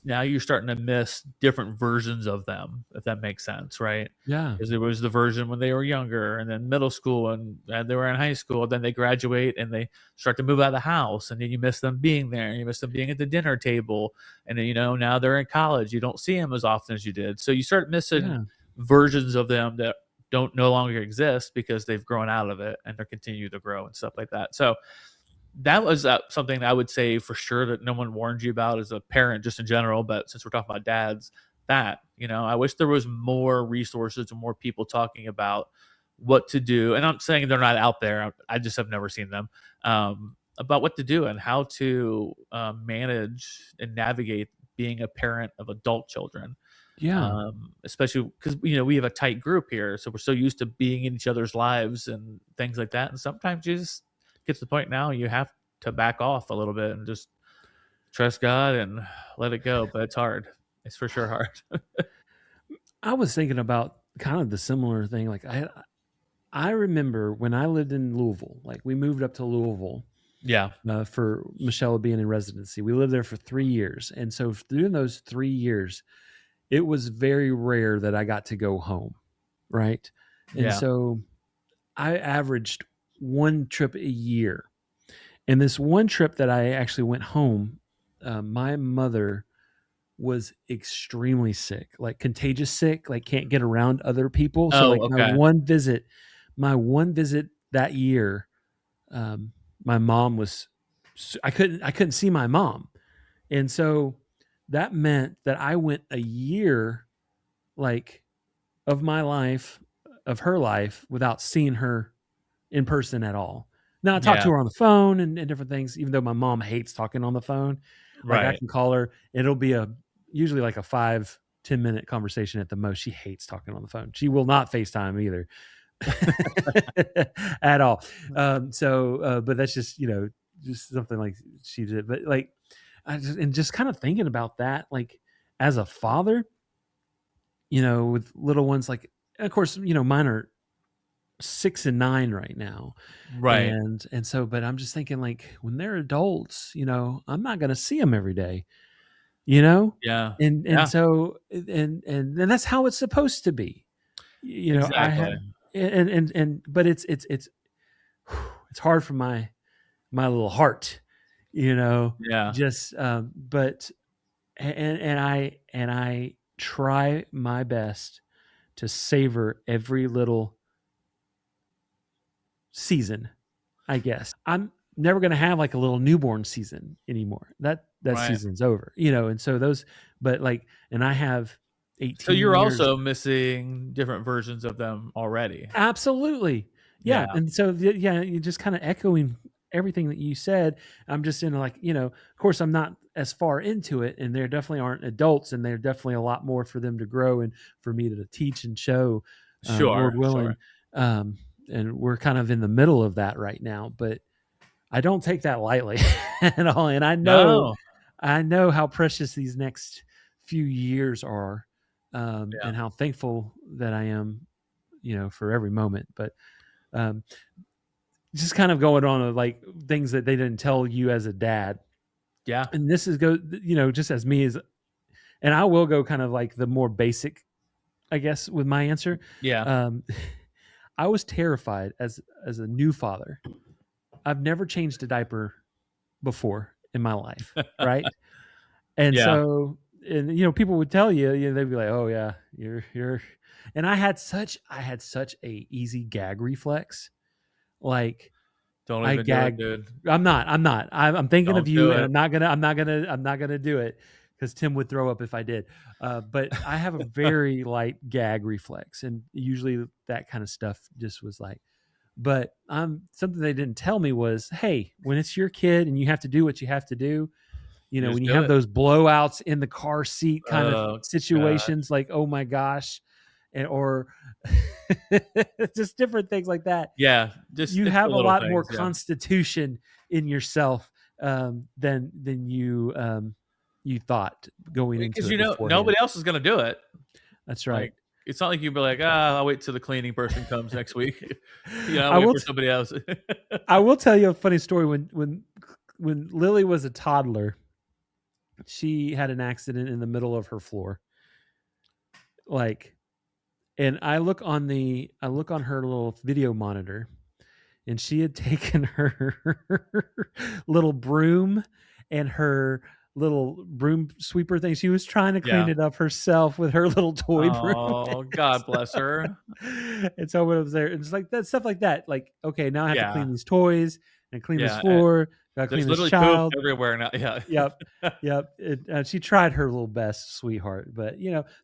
now you're starting to miss different versions of them, if that makes sense, right? Yeah. Because there was the version when they were younger, and then middle school, and they were in high school. Then they graduate and they start to move out of the house, and then you miss them being there. You miss them being at the dinner table, and then now they're in college. You don't see them as often as you did, so you start missing Yeah. versions of them that don't no longer exist because they've grown out of it and they're continue to grow and stuff like that. So that was something I would say for sure that no one warned you about as a parent, just in general. But since we're talking about dads, I wish there was more resources and more people talking about what to do. And I'm saying they're not out there. I just have never seen them about what to do and how to manage and navigate being a parent of adult children. Yeah. Especially because we have a tight group here, so we're so used to being in each other's lives and things like that. And sometimes you just get to the point now you have to back off a little bit and just trust God and let it go. But it's hard. It's for sure hard. I was thinking about kind of the similar thing. Like I remember when I lived in Louisville, like we moved up to Louisville Yeah. for Michelle being in residency. We lived there for 3 years. And so during those 3 years, it was very rare that I got to go home. Right. And Yeah. so I averaged one trip a year. And this one trip that I actually went home, my mother was extremely sick, like contagious sick, like can't get around other people. So like Oh, okay. my one visit that year, my mom was, I couldn't see my mom. And so that meant that I went a year like of my life, of her life without seeing her in person at all. Now I talk Yeah. to her on the phone and different things, even though my mom hates talking on the phone. Like I Right. can call her. It'll be usually like a 5-10 minute conversation at the most. She hates talking on the phone. She will not FaceTime either at all. But that's just, just something like she did. But like, just kind of thinking about that, like as a father, with little ones, like, of course, mine are 6 and 9 right now. Right. And so, but I'm just thinking like when they're adults, I'm not going to see them every day, you know? Yeah. And Yeah. so, and that's how it's supposed to be. I have, Exactly. but it's hard for my little heart, Yeah. just, but, and I try my best to savor every little season, I guess. I'm never going to have like a little newborn season anymore. That Right. season's over, and so but like, and I have So 18 you're years. also missing different versions of them already. Absolutely. Yeah. Yeah. And so, yeah, you're just kind of echoing everything that you said. I'm just in like, of course, I'm not as far into it, and there definitely aren't adults, and there's definitely a lot more for them to grow and for me to teach and show, Sure. Lord Sure. willing. And we're kind of in the middle of that right now, but I don't take that lightly at all. And No. I know how precious these next few years are, Yeah. and how thankful that I am, for every moment. But um, just kind of going on like things that they didn't tell you as a dad. Yeah. And this is just as me as, and I will go kind of like the more basic, I guess, with my answer. Yeah. Um, I was terrified as a new father. I've never changed a diaper before in my life, right? And Yeah. so, and people would tell you, they'd be like, "Oh yeah, you're," and I had such a easy gag reflex, like Don't I even do it, gag. dude. I'm not. I'm thinking of Don't you, do and it. I'm not gonna do it because Tim would throw up if I did. But I have a very light gag reflex, and usually that kind of stuff just was like. But something they didn't tell me was, hey, when it's your kid and you have to do what you have to do, You when just you do have it. those blowouts in the car seat kind of Oh, God. situations, like, oh my gosh, and or just different things like that. Yeah. Just You it's the have a little lot more things. Yeah. constitution in yourself than you thought going into Because it beforehand. nobody else is going to do it. That's right. Like, it's not like you'd be like, I'll wait till the cleaning person comes next week. I'll I wait will. for somebody else. I will tell you a funny story. When Lily was a toddler, she had an accident in the middle of her floor. Like, and I look on her little video monitor, and she had taken her little broom and her little broom sweeper thing. She was trying to clean Yeah. it up herself with her little toy broom. Oh, God bless her. And so when I was there, it's like that stuff like that. Like, okay, now I have to Yeah. clean these toys and clean this Yeah. floor. Gotta There's clean this literally poop child. everywhere now. Yeah. Yep, yep. She tried her little best, sweetheart. But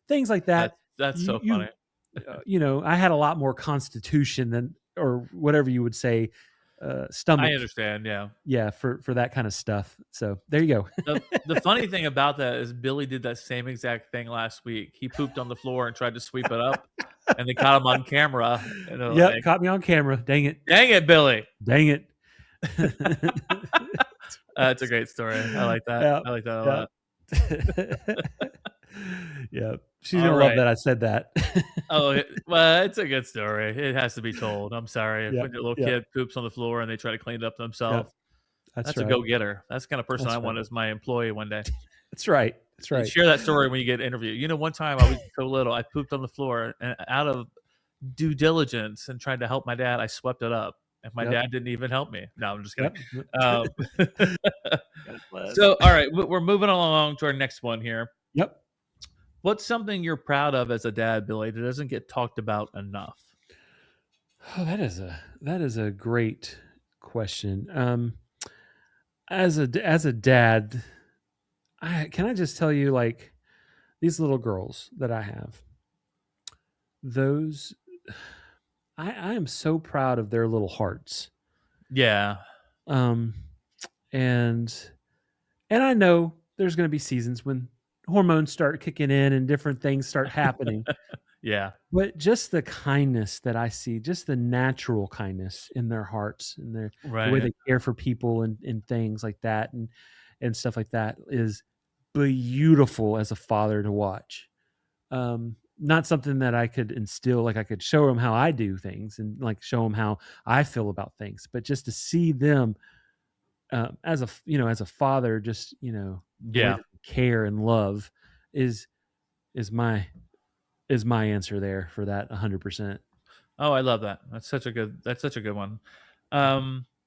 things like that. That's so You funny. I had a lot more constitution than, or whatever you would say, I stomach. understand. Yeah. Yeah, for that kind of stuff. So there you go. The funny thing about that is Billy did that same exact thing last week. He pooped on the floor and tried to sweep it up, and they caught him on camera. And they're Yep, like, caught me on camera. Dang it. "Dang it, Billy!" Dang it. That's a great story. I like that. Yep, I like that a yep. lot. Yep. She's All gonna love right. that I said that. Oh, well, it's a good story. It has to be told. I'm sorry if Yep, when your little yep, kid poops on the floor and they try to clean it up themselves. yep. That's That's a right. go-getter. That's the kind of person That's I right. want as my employee one day. That's right. That's And right. share that story when you get interviewed. One time I was so little, I pooped on the floor, and out of due diligence and trying to help my dad, I swept it up. And my Yep. dad didn't even help me. No, I'm just kidding. Yep. So, all right, we're moving along to our next one here. Yep. What's something you're proud of as a dad, Billy, that doesn't get talked about enough? Oh, that is a great question. As a dad, can I just tell you, like, these little girls that I have, those I am so proud of their little hearts. Yeah. Um, and I know there's going to be seasons when hormones start kicking in and different things start happening. Yeah. But just the kindness that I see, just the natural kindness in their hearts and the way Right. they care for people and things like that and stuff like that is beautiful as a father to watch. Not something that I could instill, like I could show them how I do things and like show them how I feel about things, but just to see them as a father, just the way Yeah. that they care and love is my answer there for that 100%. Oh, I love that. That's such a good one.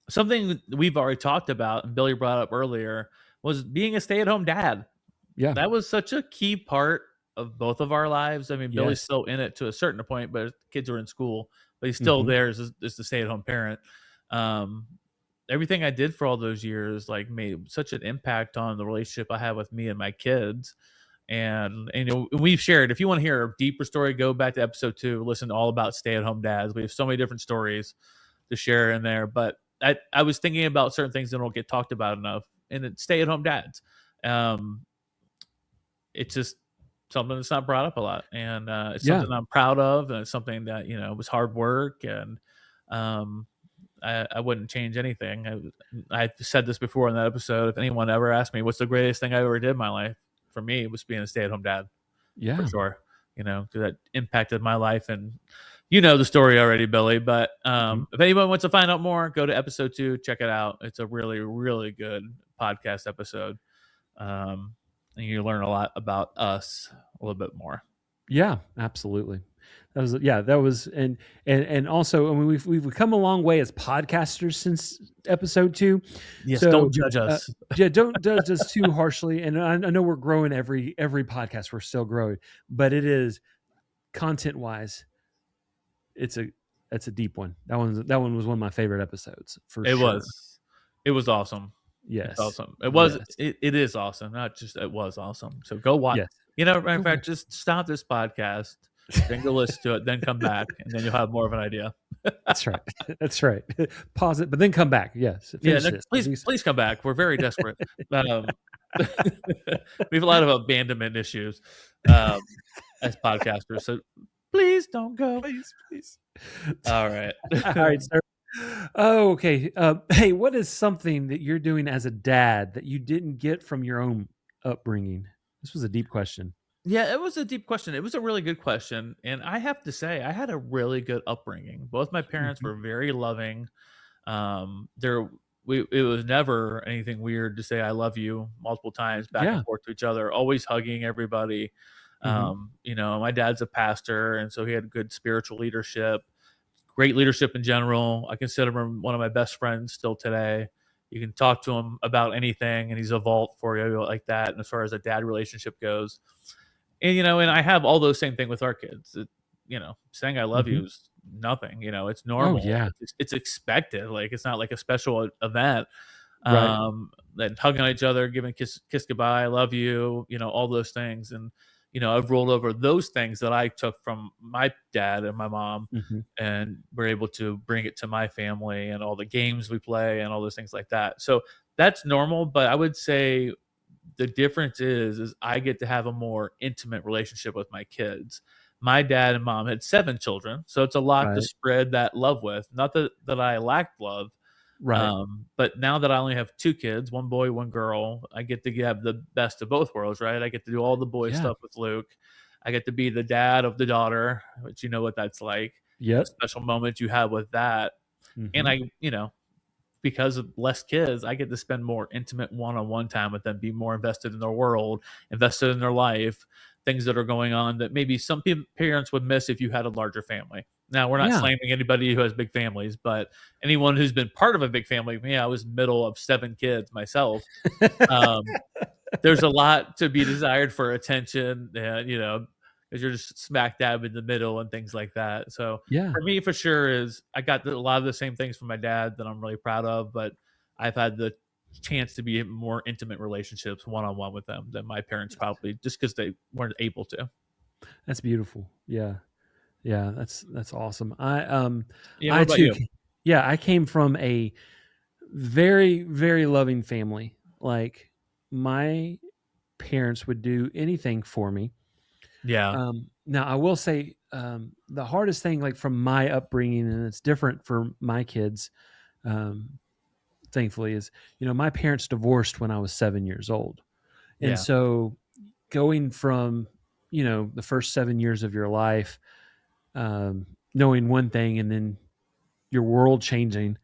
Something that we've already talked about and Billy brought up earlier was being a stay-at-home dad. Yeah. That was such a key part of both of our lives. I mean, Billy's Yes. still in it to a certain point, but his kids are in school, but he's still there as the stay-at-home parent. Everything I did for all those years like made such an impact on the relationship I have with me and my kids. And we've shared, if you want to hear a deeper story, go back to episode 2, listen to all about stay-at-home dads. We have so many different stories to share in there, but I was thinking about certain things that don't get talked about enough, and it's stay-at-home dads. It's just something that's not brought up a lot, and it's something I'm proud of, and it's something that was hard work, and I wouldn't change anything. I've said this before in that episode. If anyone ever asked me what's the greatest thing I ever did in my life, for me, it was being a stay-at-home dad. Yeah. For sure. Because that impacted my life, and the story already, Billy. But if anyone wants to find out more, go to episode 2, check it out. It's a really, really good podcast episode. And you learn a lot about us a little bit more. Yeah, absolutely. That was and also, I mean, we've come a long way as podcasters since episode 2. Yes, don't So judge us. yeah, don't judge us too harshly. And I know we're growing every podcast. We're still growing, but it is content wise. It's a deep one. That one was one of my favorite episodes for It sure. It was awesome. Yes, It's awesome. It was. Yes. It is awesome. Not just it was awesome. So go watch. Yes. In fact, just stop this podcast, then go listen to it, then come back, and then you'll have more of an idea. That's right. That's right. Pause it, but then come back. Yes. Yeah, Finish this. please come back. We're very desperate. We have a lot of abandonment issues as podcasters. So please don't go. Please. All right. All right, sir. Oh, okay. Hey, what is something that you're doing as a dad that you didn't get from your own upbringing? This was a deep question. Yeah, it was a deep question. It was a really good question. And I have to say, I had a really good upbringing. Both my parents Mhm. were very loving. There it was never anything weird to say I love you multiple times back and Yeah. forth to each other, always hugging everybody. Mhm. My dad's a pastor, and so he had good spiritual leadership, great leadership in general. I consider him one of my best friends still today. You can talk to him about anything, and he's a vault for you like that. And as far as a dad relationship goes, and I have all those same thing with our kids. Saying I love you Mhm. is nothing. It's Oh, normal. yeah. It's expected. Like it's not like a special event. Right. Then hugging each other, giving kiss goodbye, I love you. All those things, and I've rolled over those things that I took from my dad and my mom, Mhm. and we're able to bring it to my family and all the games we play and all those things like that. So that's normal, but I would say the difference is I get to have a more intimate relationship with my kids. My dad and mom had 7 children, so it's a lot to Right. spread that love with. Not that I lacked love, Right. but now that I only have 2 kids, 1 boy, 1 girl, I get to have the best of both worlds, right? I get to do all the boy Yeah. stuff with Luke. I get to be the dad of the daughter, which you know what that's like. The Yep. special moments you have with that. And Mhm. because of less kids, I get to spend more intimate one-on-one time with them, be more invested in their world, invested in their life, things that are going on that maybe some parents would miss if you had a larger family. Now, we're not Yeah. slamming anybody who has big families, but anyone who's been part of a big family, I was middle of 7 kids myself. Um, there's a lot to be desired for attention, and because you're just smack dab in the middle and things like that. So Yeah. for me, for sure, is I got a lot of the same things from my dad that I'm really proud of, but I've had the chance to be in more intimate relationships one on one with them than my parents probably, just because they weren't able to. That's beautiful. Yeah. Yeah, that's awesome. Yeah, what I about too you? yeah, I came from a very, very loving family. Like, my parents would do anything for me. Yeah, Now I will say, the hardest thing, like, from my upbringing, and it's different for my kids, um, thankfully, is, my parents divorced when I was 7 years old. And yeah, so going from, the first 7 years of your life, knowing one thing, and then your world changing,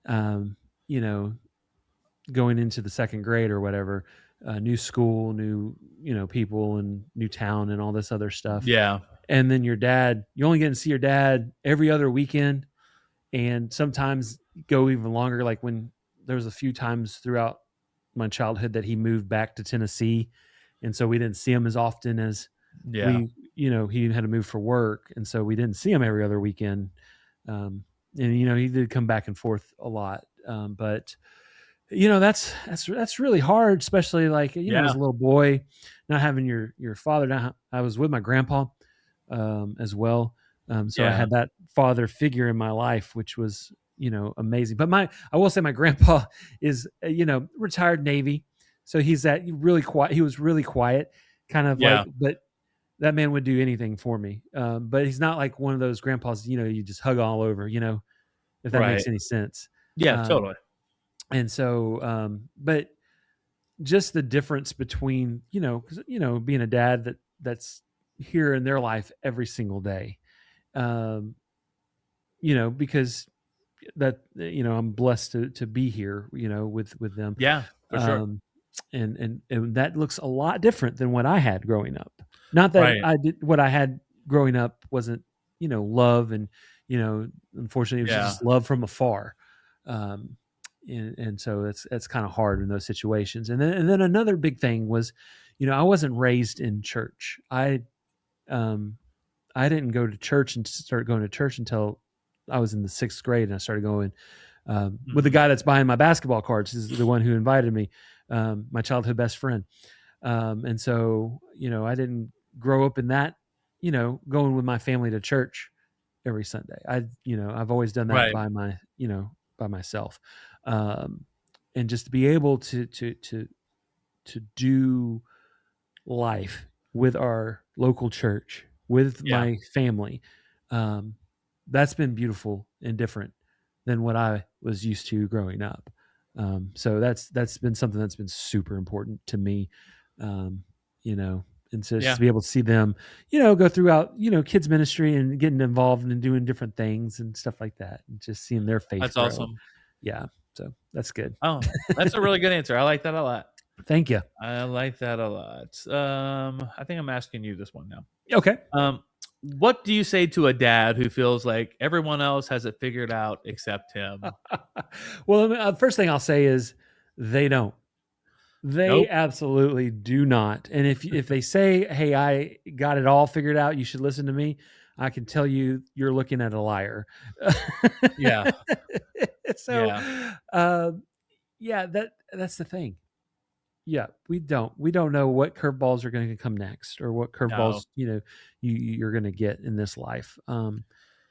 um, you know, going into the second grade or whatever, new school, new, people, and new town, and all this other stuff. yeah, And then you only get to see your dad every other weekend, and sometimes go even longer. Like, when there was a few times throughout my childhood that he moved back to Tennessee, and so we didn't see him as often as yeah, we, he had to move for work, and so we didn't see him every other weekend. And he did come back and forth a lot, but that's really hard, especially, like, as yeah, a little boy, not having your father. Now, I was with my grandpa, as well, so I yeah, had that father figure in my life, which was, amazing. But I will say, my grandpa is, retired Navy, so he's that really quiet. He was really quiet, kind of yeah. like, but that man would do anything for me. But he's not like one of those grandpas, you just hug all over, if that Right. makes any sense. Yeah, Um, totally. and so, but just the difference between, 'cause, being a dad that's here in their life every single day, um, because I'm blessed to be here, with them. Yeah, for sure. Um, and that looks a lot different than what I had growing up. Not that Right. what I had growing up wasn't love, and unfortunately it was Yeah. just love from afar. um and so it's kind of hard in those situations. And then another big thing was, I wasn't raised in church. Um I didn't go to church and start going to church until I was in the 6th grade, and I started going with the Mhm. guy that's buying my basketball cards. Is the one who invited me, my childhood best friend. And so, I didn't grow up in that, going with my family to church every Sunday. I've always done that Right. by myself. Um, and just to be able to do life with our local church, with Yeah. my family, um, that's been beautiful and different than what I was used to growing up. So that's been something that's been super important to me. Um, you know, and so just Yeah. to be able to see them, go throughout, kids ministry and getting involved and doing different things and stuff like that, and just seeing their faith That's grow. awesome. Yeah. So that's good. Oh, that's a really good answer. I like that a lot. Thank you. I like that a lot. I think I'm asking you this one now. Okay. What do you say to a dad who feels like everyone else has it figured out except him? Well, first thing I'll say is they don't. They Nope. absolutely do not. And if they say, "Hey, I got it all figured out. You should listen to me," I can tell you, you're looking at a liar. Yeah. So, Yeah. yeah, that's the thing. Yeah, we don't know what curveballs are going to come next, or what No. curveballs you're going to get in this life.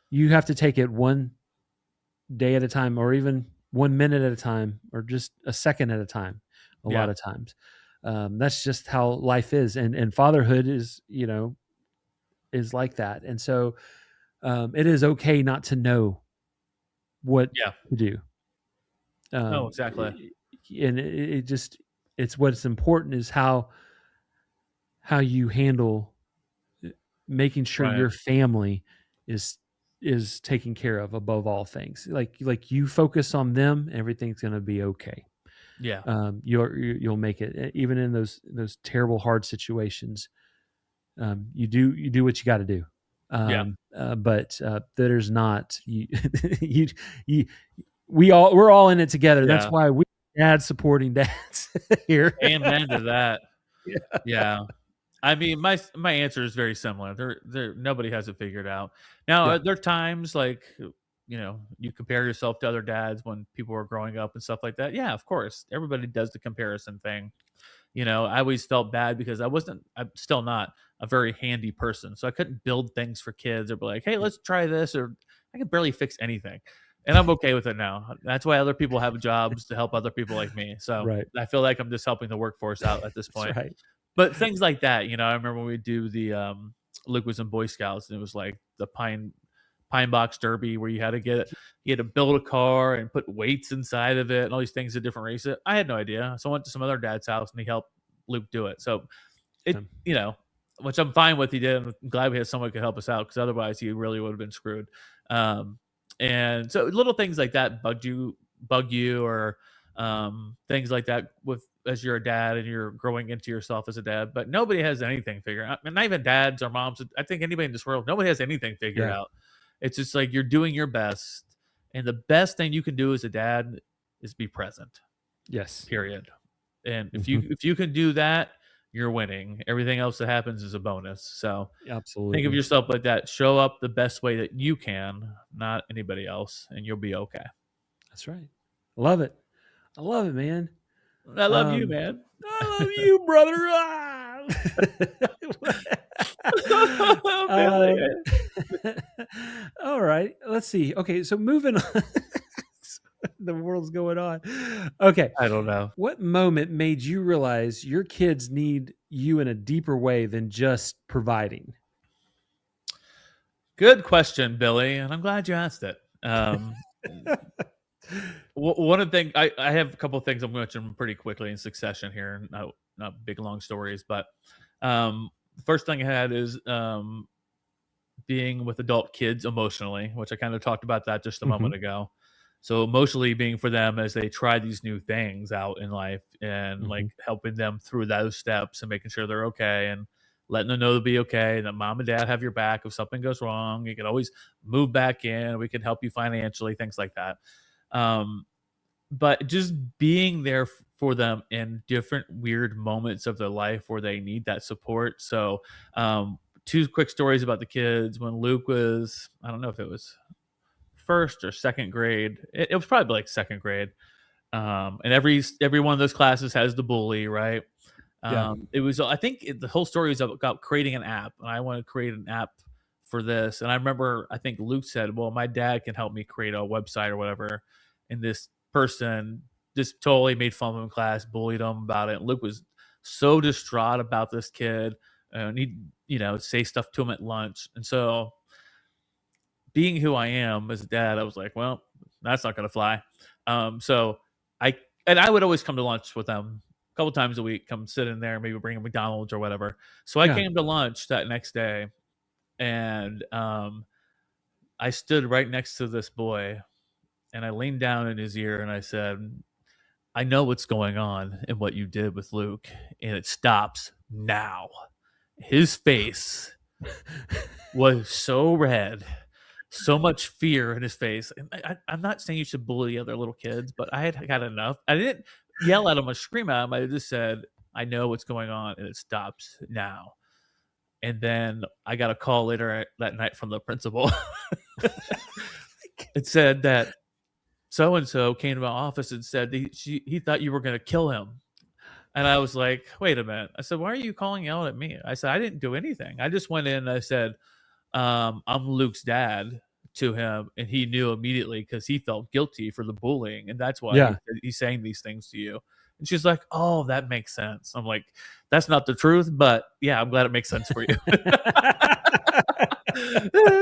You have to take it one day at a time, or even 1 minute at a time, or just a second at a time. A lot Yeah. of times, that's just how life is, and fatherhood is like that. And so, it is okay not to know what Yeah. to do. No, exactly. And it just, it's what's important is how you handle making sure Right. your family is taken care of above all things. Like you focus on them, everything's going to be okay. Yeah. You'll make it, even in those terrible, hard situations. You do what you got to do. Yeah. But there's not you, you, you, we're all in it together. That's Yeah. why we dad supporting dads here. Amen to that. Yeah. Yeah. I mean, my answer is very similar. There nobody has it figured out. Now, Yeah. there are times like, you compare yourself to other dads when people were growing up and stuff like that. Yeah, of course. Everybody does the comparison thing. I always felt bad because I'm still not a very handy person. So I couldn't build things for kids or be like, hey, let's try this, or I could barely fix anything. And I'm okay with it now. That's why other people have jobs to help other people like me. So Right. I feel like I'm just helping the workforce out at this That's point. right. But things like that, I remember when we do the Luke was in Boy Scouts, and it was like the pine box derby where you had to build a car and put weights inside of it and all these things at different races. I had no idea. So I went to some other dad's house and he helped Luke do it. So it, Um, which I'm fine with. He did. I'm glad we had someone who could help us out, because otherwise he really would have been screwed. Um, and so little things like that bug you, or things like that with as you're a dad and you're growing into yourself as a dad. But nobody has anything figured out. And not even dads or moms. I think anybody in this world, nobody has anything figured yeah. out. It's just like you're doing your best, and the best thing you can do as a dad is be present. Yes. Period. And if Mhm. you can do that, you're winning. Everything else that happens is a bonus. So think of Absolutely. yourself like that. Show up the best way that you can, not anybody else, and you'll be okay. That's right. Love it. I love it, man. I love you, Um, man. I love you, brother. Ah! Billy. Um, all right. Let's see. Okay, so moving on. The world's going on. Okay. I don't know. What moment made you realize your kids need you in a deeper way than just providing? Good question, Billy, and I'm glad you asked it. One of the things I have a couple of things I'm going to mention pretty quickly in succession here. Not big long stories, but the first thing I had is being with adult kids emotionally, which I kind of talked about that just a Mhm. moment ago. So emotionally being for them as they try these new things out in life, and like Mhm. helping them through those steps and making sure they're okay, and letting them know they'll be okay, that mom and dad have your back if something goes wrong. You can always move back in. We can help you financially, things like that. But just being there for them in different weird moments of their life where they need that support. So, two quick stories about the kids. When Luke was, I don't know if it was first or second grade. It was probably like second grade. And every one of those classes has the bully, right? Yeah. It was, I think the whole story is about creating an app, and I want to create an app for this. And I remember, I think Luke said, "Well, my dad can help me create a website or whatever." And this person just totally made fun of him in class, bullied him about it. And Luke was so distraught about this kid, and he'd say stuff to him at lunch. And so, being who I am as a dad, I was like, well, that's not going to fly. So I would always come to lunch with them a couple times a week, come sit in there, maybe bring them McDonald's or whatever. So I Yeah. came to lunch that next day, and I stood right next to this boy, and I leaned down in his ear and I said, "I know what's going on and what you did with Luke, and it stops now." His face was so red, so much fear in his face. And I'm not saying you should bully other little kids, but I had got enough. I didn't yell at him or scream at him. I just said, "I know what's going on, and it stops now." And then I got a call later that night from the principal. It said that so and so came to my office and said he thought you were going to kill him. And I was like, "Wait a minute." I said, "Why are you calling out at me?" I said, "I didn't do anything. I just went in and I said, I'm Luke's dad," to him, and he knew immediately because he felt guilty for the bullying, and that's why Yeah. he's saying these things to you. And she's like, "Oh, that makes sense." I'm like, "That's not the truth, but yeah, I'm glad it makes sense for you."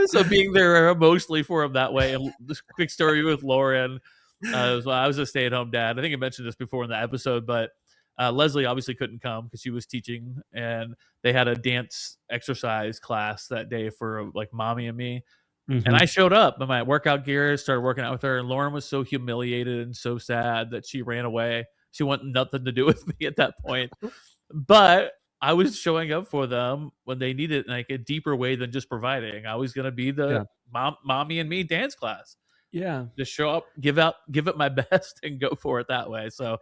So being there emotionally for him that way. And this quick story with Lauren. I was a stay-at-home dad. I think I mentioned this before in the episode, but Leslie obviously couldn't come because she was teaching, and they had a dance exercise class that day for like mommy and me. And I Mhm. showed up in my workout gear, started working out with her, and Lauren was so humiliated and so sad that she ran away. She wanted nothing to do with me at that point. But I was showing up for them when they needed it in like a deeper way than just providing. I was gonna be the Yeah. mommy and me dance class. Yeah. Just show up, give it my best, and go for it that way. So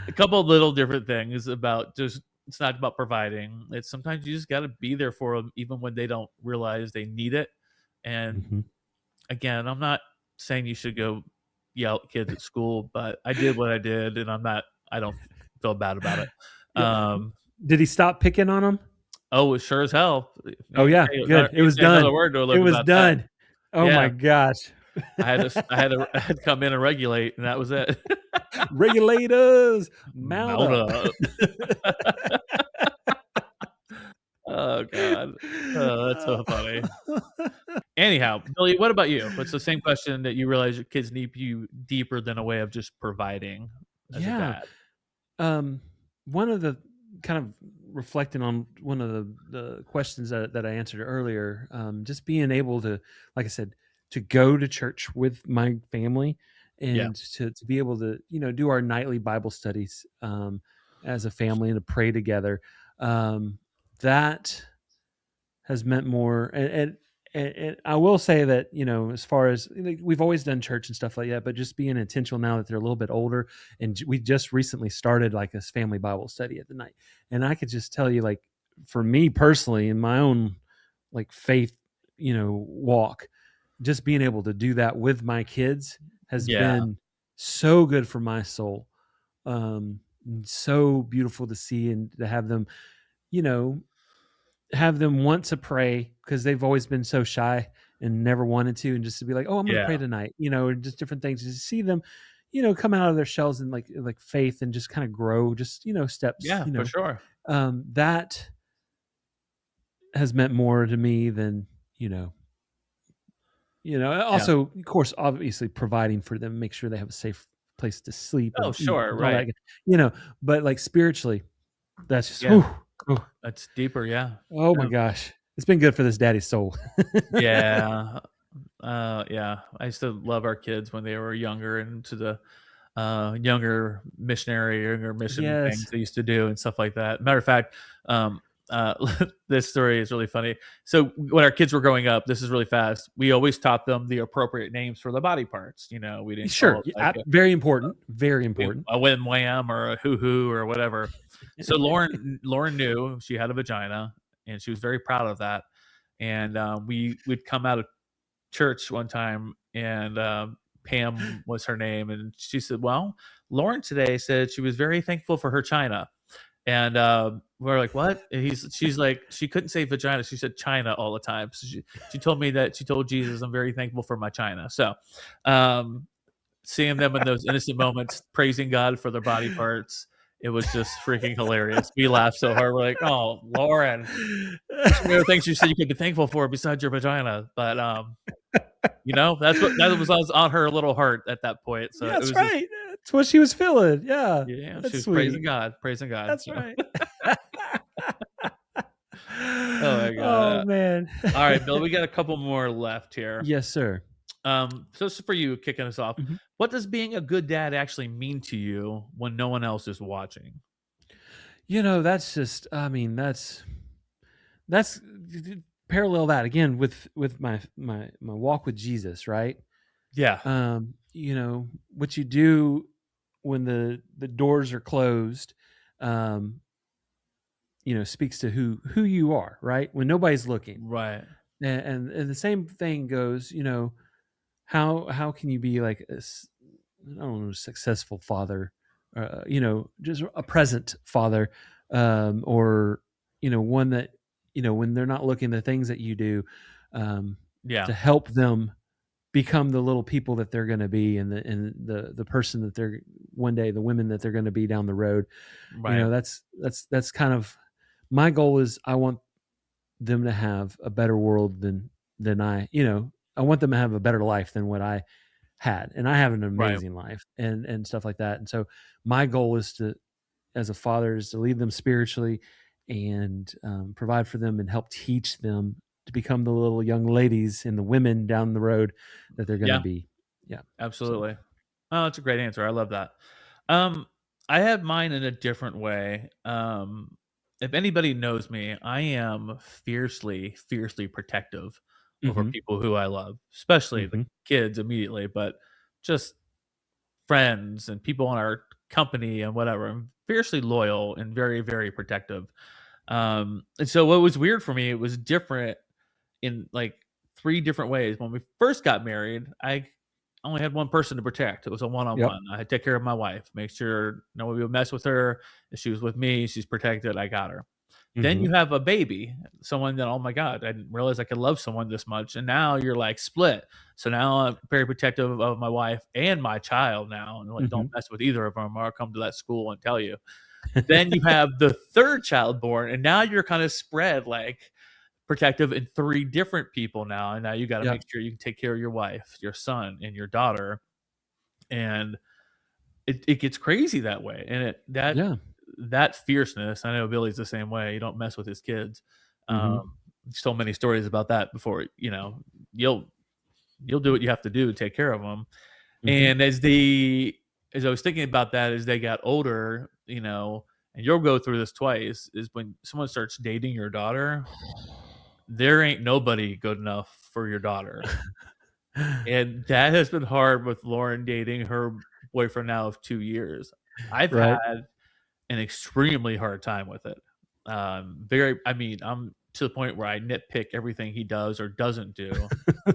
a couple of little different things about just, it's not about providing. It's sometimes you just got to be there for them even when they don't realize they need it. And Mhm. again, I'm not saying you should go yell at kids at school, but I did what I did, and I don't feel bad about it. Yeah. Um, Did he stop picking on him? oh, sure as hell. Oh, yeah, good. It You was say another done. word to It Luke was about that. done. Oh my Yeah, gosh. I had to come in and regulate, and that was it. Regulators, mount Mount up. up. Oh god. Oh, that's so funny. Anyhow, Billy, what about you? What's the same question that you realize your kids need you deeper than a way of just providing as a Yeah. dad? One of the kind of reflecting on one of the questions that I answered earlier, just being able to, like I said, to go to church with my family Yeah. and to be able to, do our nightly Bible studies as a family and to pray together. That has meant more. And I will say that, as far as we've always done church and stuff like that, but just being intentional now that they're a little bit older, and we just recently started like this family Bible study at the night. And I could just tell you, like, for me personally, in my own like faith, walk, just being able to do that with my kids has Yeah. been so good for my soul. So beautiful to see and to have them, you know, have them want to pray because they've always been so shy and never wanted to, and just to be like, "Oh, I'm going to Yeah. pray tonight," or just different things. To see them, come out of their shells and like faith and just kind of grow, just steps. Yeah, for sure. That has meant more to me than Yeah. Also, of course, obviously providing for them, make sure they have a safe place to sleep Oh, and eat sure, and all right. that. But like spiritually, that's just Yeah. oh, That's deeper, yeah. oh my Yeah. gosh, it's been good for this daddy's soul. Yeah. Yeah. I used to love our kids when they were younger and to the younger missionary, younger mission things Yes. they used to do and stuff like that. Matter of fact, this story is really funny. So when our kids were growing up, this is really fast. We always taught them the appropriate names for the body parts. You know, we didn't call Sure. it like Very important. Very important. a wham wham or a hoo hoo or whatever. So Lauren knew she had a vagina, and she was very proud of that. And we'd come out of church one time, and Pam was her name, and she said, "Well, Lauren today said she was very thankful for her china." And we're like, "What?" And she's like, she couldn't say vagina, she said china all the time. So she told me that she told Jesus, "I'm very thankful for my china." So seeing them in those innocent moments, praising God for their body parts, it was just freaking hilarious. We laughed so hard. We're like, "Oh, Lauren, there's some other things you said you could be thankful for besides your vagina." But you know, that was on her little heart at that point. So That's it was right. That's what she was feeling. Yeah. yeah, That's she was sweet. praising God. That's So. right. Oh my God. Oh man. All right, Bill, we got a couple more left here. Yes, sir. So this is for you, kicking us off. Mhm. What does being a good dad actually mean to you when no one else is watching? You know, that's just. I mean, that's parallel that again with my walk with Jesus, right? Yeah. You know what you do when the doors are closed. You know, speaks to who you are, right? When nobody's looking, Right. and the same thing goes. You know, how can you be like I don't know, successful father, you know, just a present father, or you know, one that, you know, when they're not looking, the things that you do Yeah. to help them become the little people that they're going to be, and the person that they're one day, the women that they're going to be down the road. Right. You know, that's kind of my goal. Is I want them to have a better world than I, you know, I want them to have a better life than what I had, and I have an amazing life and stuff like that. And so my goal is to, as a father, is to lead them spiritually and provide for them and help teach them to become the little young ladies and the women down the road that they're going to be. Yeah, absolutely. Oh, that's a great answer. I love that. I have mine in a different way. If anybody knows me, I am fiercely protective over people who I love, especially the kids immediately, but just friends and people in our company and whatever. I'm fiercely loyal and very, very protective. And so what was weird for me, it was different in like 3 different ways. When we first got married, I only had one person to protect. It was a one-on-one. I had to take care of my wife, make sure nobody would mess with her. If she was with me, she's protected. I got her. Then you have a baby, someone that, oh my God, I didn't realize I could love someone this much. And now you're like split. So now I'm very protective of my wife and my child now. And like, don't mess with either of them, or I'll come to that school and tell you. Then you have the third child born, and now you're kind of spread like protective in 3 different people now. And now you got to make sure you can take care of your wife, your son, and your daughter. And it gets crazy that way. And that fierceness, I know Billy's the same way. You don't mess with his kids. So many stories about that before, you know, you'll do what you have to do to take care of them. And as I was thinking about that, as they got older, you know, and you'll go through this twice, is when someone starts dating your daughter, there ain't nobody good enough for your daughter. And that has been hard with Lauren dating her boyfriend now of 2 years. I've had an extremely hard time with it. I'm to the point where I nitpick everything he does or doesn't do.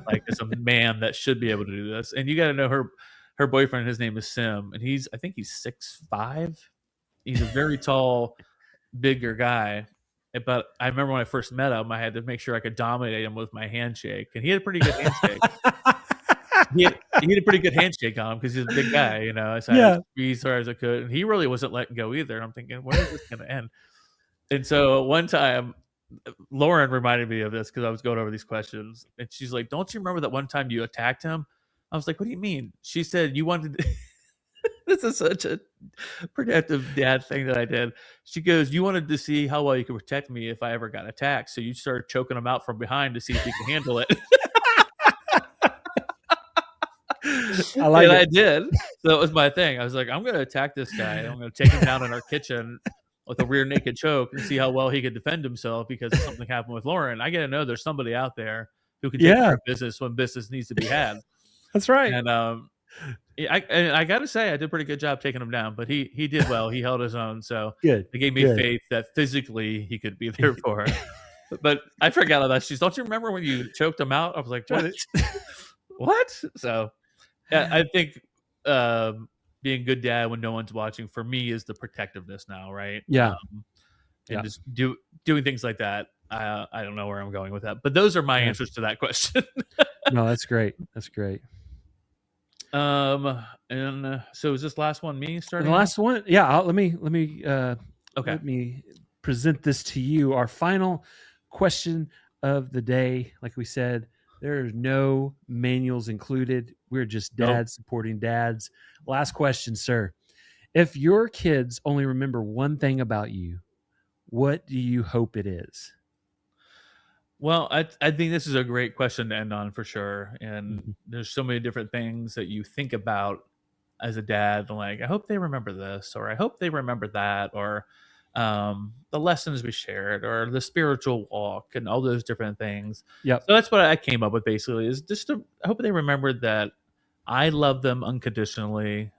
Like, as a man that should be able to do this. And you got to know her boyfriend, his name is Sim, and I think he's 6'5". He's a very tall, bigger guy. But I remember when I first met him, I had to make sure I could dominate him with my handshake, and he had a pretty good handshake. he had a pretty good handshake on him because he's a big guy, you know. So I squeezed her as I could, and he really wasn't letting go either. And I'm thinking, when is this going to end? And so one time, Lauren reminded me of this because I was going over these questions, and she's like, "Don't you remember that one time you attacked him?" I was like, "What do you mean?" She said, "You wanted." This is such a protective dad thing that I did. She goes, "You wanted to see how well you could protect me if I ever got attacked, so you started choking him out from behind to see if he could handle it." I did. So that was my thing. I was like, I'm going to attack this guy. I'm going to take him down in our kitchen with a rear naked choke and see how well he could defend himself because something happened with Lauren. I got to know there's somebody out there who can take care of business when business needs to be had. That's right. And I got to say, I did a pretty good job taking him down, but he did well. He held his own, so Good. it gave me faith that physically he could be there for her. But I forgot about she's. Don't you remember when you choked him out? I was like, what? What? So, yeah, I think being a good dad when no one's watching for me is the protectiveness now, right? Yeah. And just doing things like that. I don't know where I'm going with that, but those are my answers to that question. No, that's great. That's great. And so is this last one me starting? The last one, yeah. Let me okay. Let me present this to you. Our final question of the day. Like we said, there are no manuals included. We're just dads supporting dads. Last question, sir. If your kids only remember one thing about you, what do you hope it is? Well, I think this is a great question to end on for sure. And there's so many different things that you think about as a dad. Like, I hope they remember this, or I hope they remember that, or the lessons we shared, or the spiritual walk, and all those different things. Yep. So that's what I came up with basically, is just to I hope they remembered that I love them unconditionally.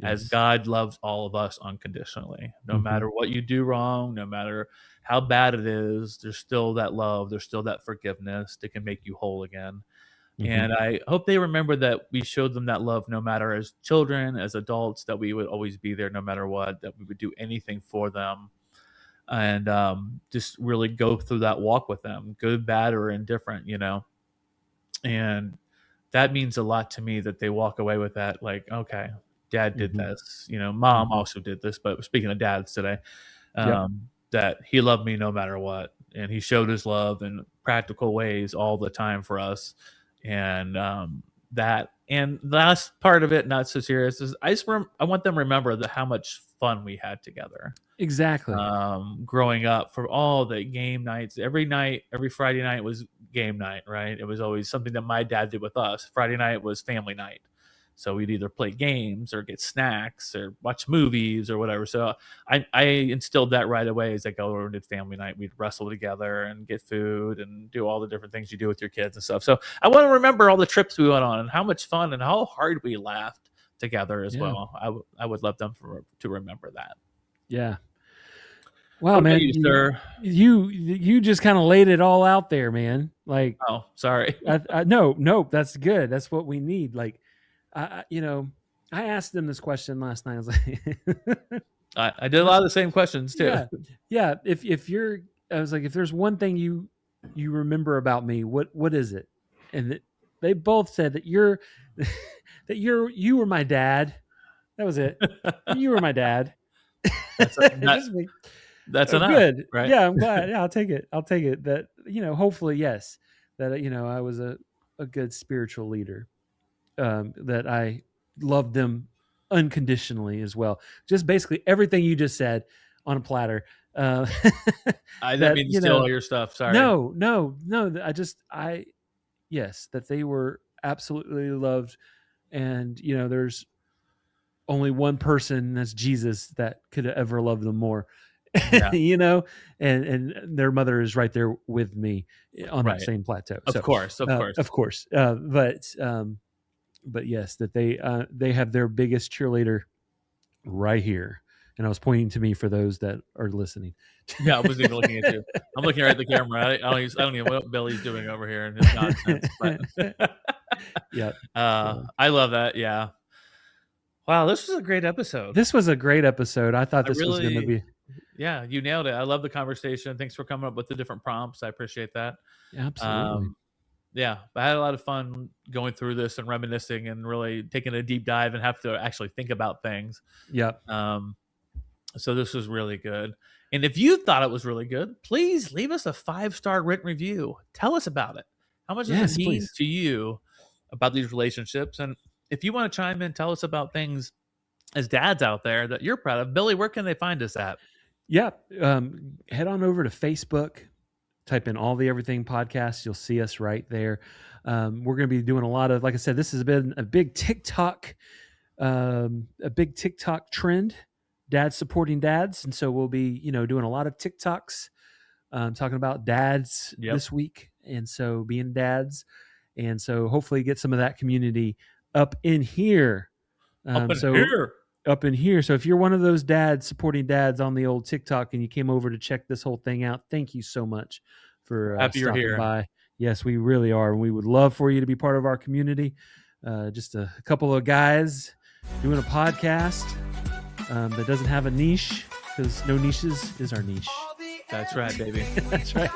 As God loves all of us unconditionally. No matter what you do wrong, no matter how bad it is, there's still that love, there's still that forgiveness that can make you whole again. And I hope they remember that we showed them that love no matter as children, as adults, that we would always be there no matter what, that we would do anything for them. And just really go through that walk with them, good, bad, or indifferent, And that means a lot to me, that they walk away with that, like, okay, dad did this, mom also did this, but speaking of dads today, that he loved me no matter what. And he showed his love in practical ways all the time for us. And the last part of it, not so serious, is I want them to remember how much fun we had together. Exactly. Growing up, for all the game nights, every Friday night was game night, right? It was always something that my dad did with us. Friday night was family night. So we'd either play games or get snacks or watch movies or whatever. So I instilled that right away as I go over and did family night. We'd wrestle together and get food and do all the different things you do with your kids and stuff. So I want to remember all the trips we went on and how much fun and how hard we laughed together as well. I would love them to remember that. Yeah. Wow, man, sir? You just kind of laid it all out there, man. Like, oh, sorry. No, that's good. That's what we need. Like, I asked them this question last night. I was like, I did a lot of the same questions too. Yeah. I was like, if there's one thing you remember about me, what is it? And they both said that you were my dad. That was it. You were my dad. That's enough. Good. Right? Yeah, I'm glad. Yeah, I'll take it. That, hopefully, yes, that, I was a good spiritual leader. That I loved them unconditionally as well. Just basically everything you just said on a platter. I didn't mean to steal all your stuff. Sorry. No. Yes, that they were absolutely loved. And, there's only one person, that's Jesus, that could ever love them more. Yeah. And their mother is right there with me on that same plateau. Of course. But yes, that they have their biggest cheerleader right here. And I was pointing to me for those that are listening. Yeah, I wasn't even looking at you. I'm looking right at the camera. I don't even know what Billy's doing over here in his nonsense. But yeah. I love that. Yeah. Wow, this was a great episode. I thought this was going to be. Yeah, you nailed it. I love the conversation. Thanks for coming up with the different prompts. I appreciate that. Absolutely. Yeah, I had a lot of fun going through this and reminiscing and really taking a deep dive and have to actually think about things. Yep. So this was really good. And if you thought it was really good, please leave us a 5-star written review. Tell us about it. How much does it mean to you about these relationships? And if you want to chime in, tell us about things as dads out there that you're proud of. Billy, where can they find us at? Yeah. Head on over to Facebook. Type in All the Everything Podcast. You'll see us right there. We're going to be doing a lot of, like I said, this has been a big TikTok trend dads supporting dads, and so we'll be doing a lot of TikToks, talking about dads this week, and so being dads, and so hopefully get some of that community up in here. Up in here. So if you're one of those dads supporting dads on the old TikTok and you came over to check this whole thing out, thank you so much for stopping by. Yes, we really are. And we would love for you to be part of our community. Just a couple of guys doing a podcast that doesn't have a niche, because no niches is our niche. That's right, baby. That's right.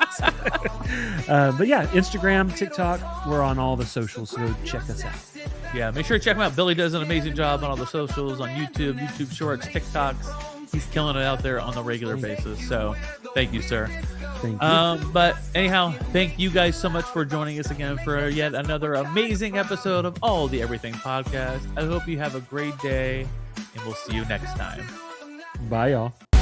But yeah, Instagram, TikTok, we're on all the socials, so go check us out. Yeah, make sure to check him out. Billy does an amazing job on all the socials, on YouTube Shorts, TikToks. He's killing it out there on the regular basis. So thank you, sir. Thank you. But anyhow, thank you guys so much for joining us again for yet another amazing episode of All the Everything Podcast. I hope you have a great day, and we'll see you next time. Bye, y'all.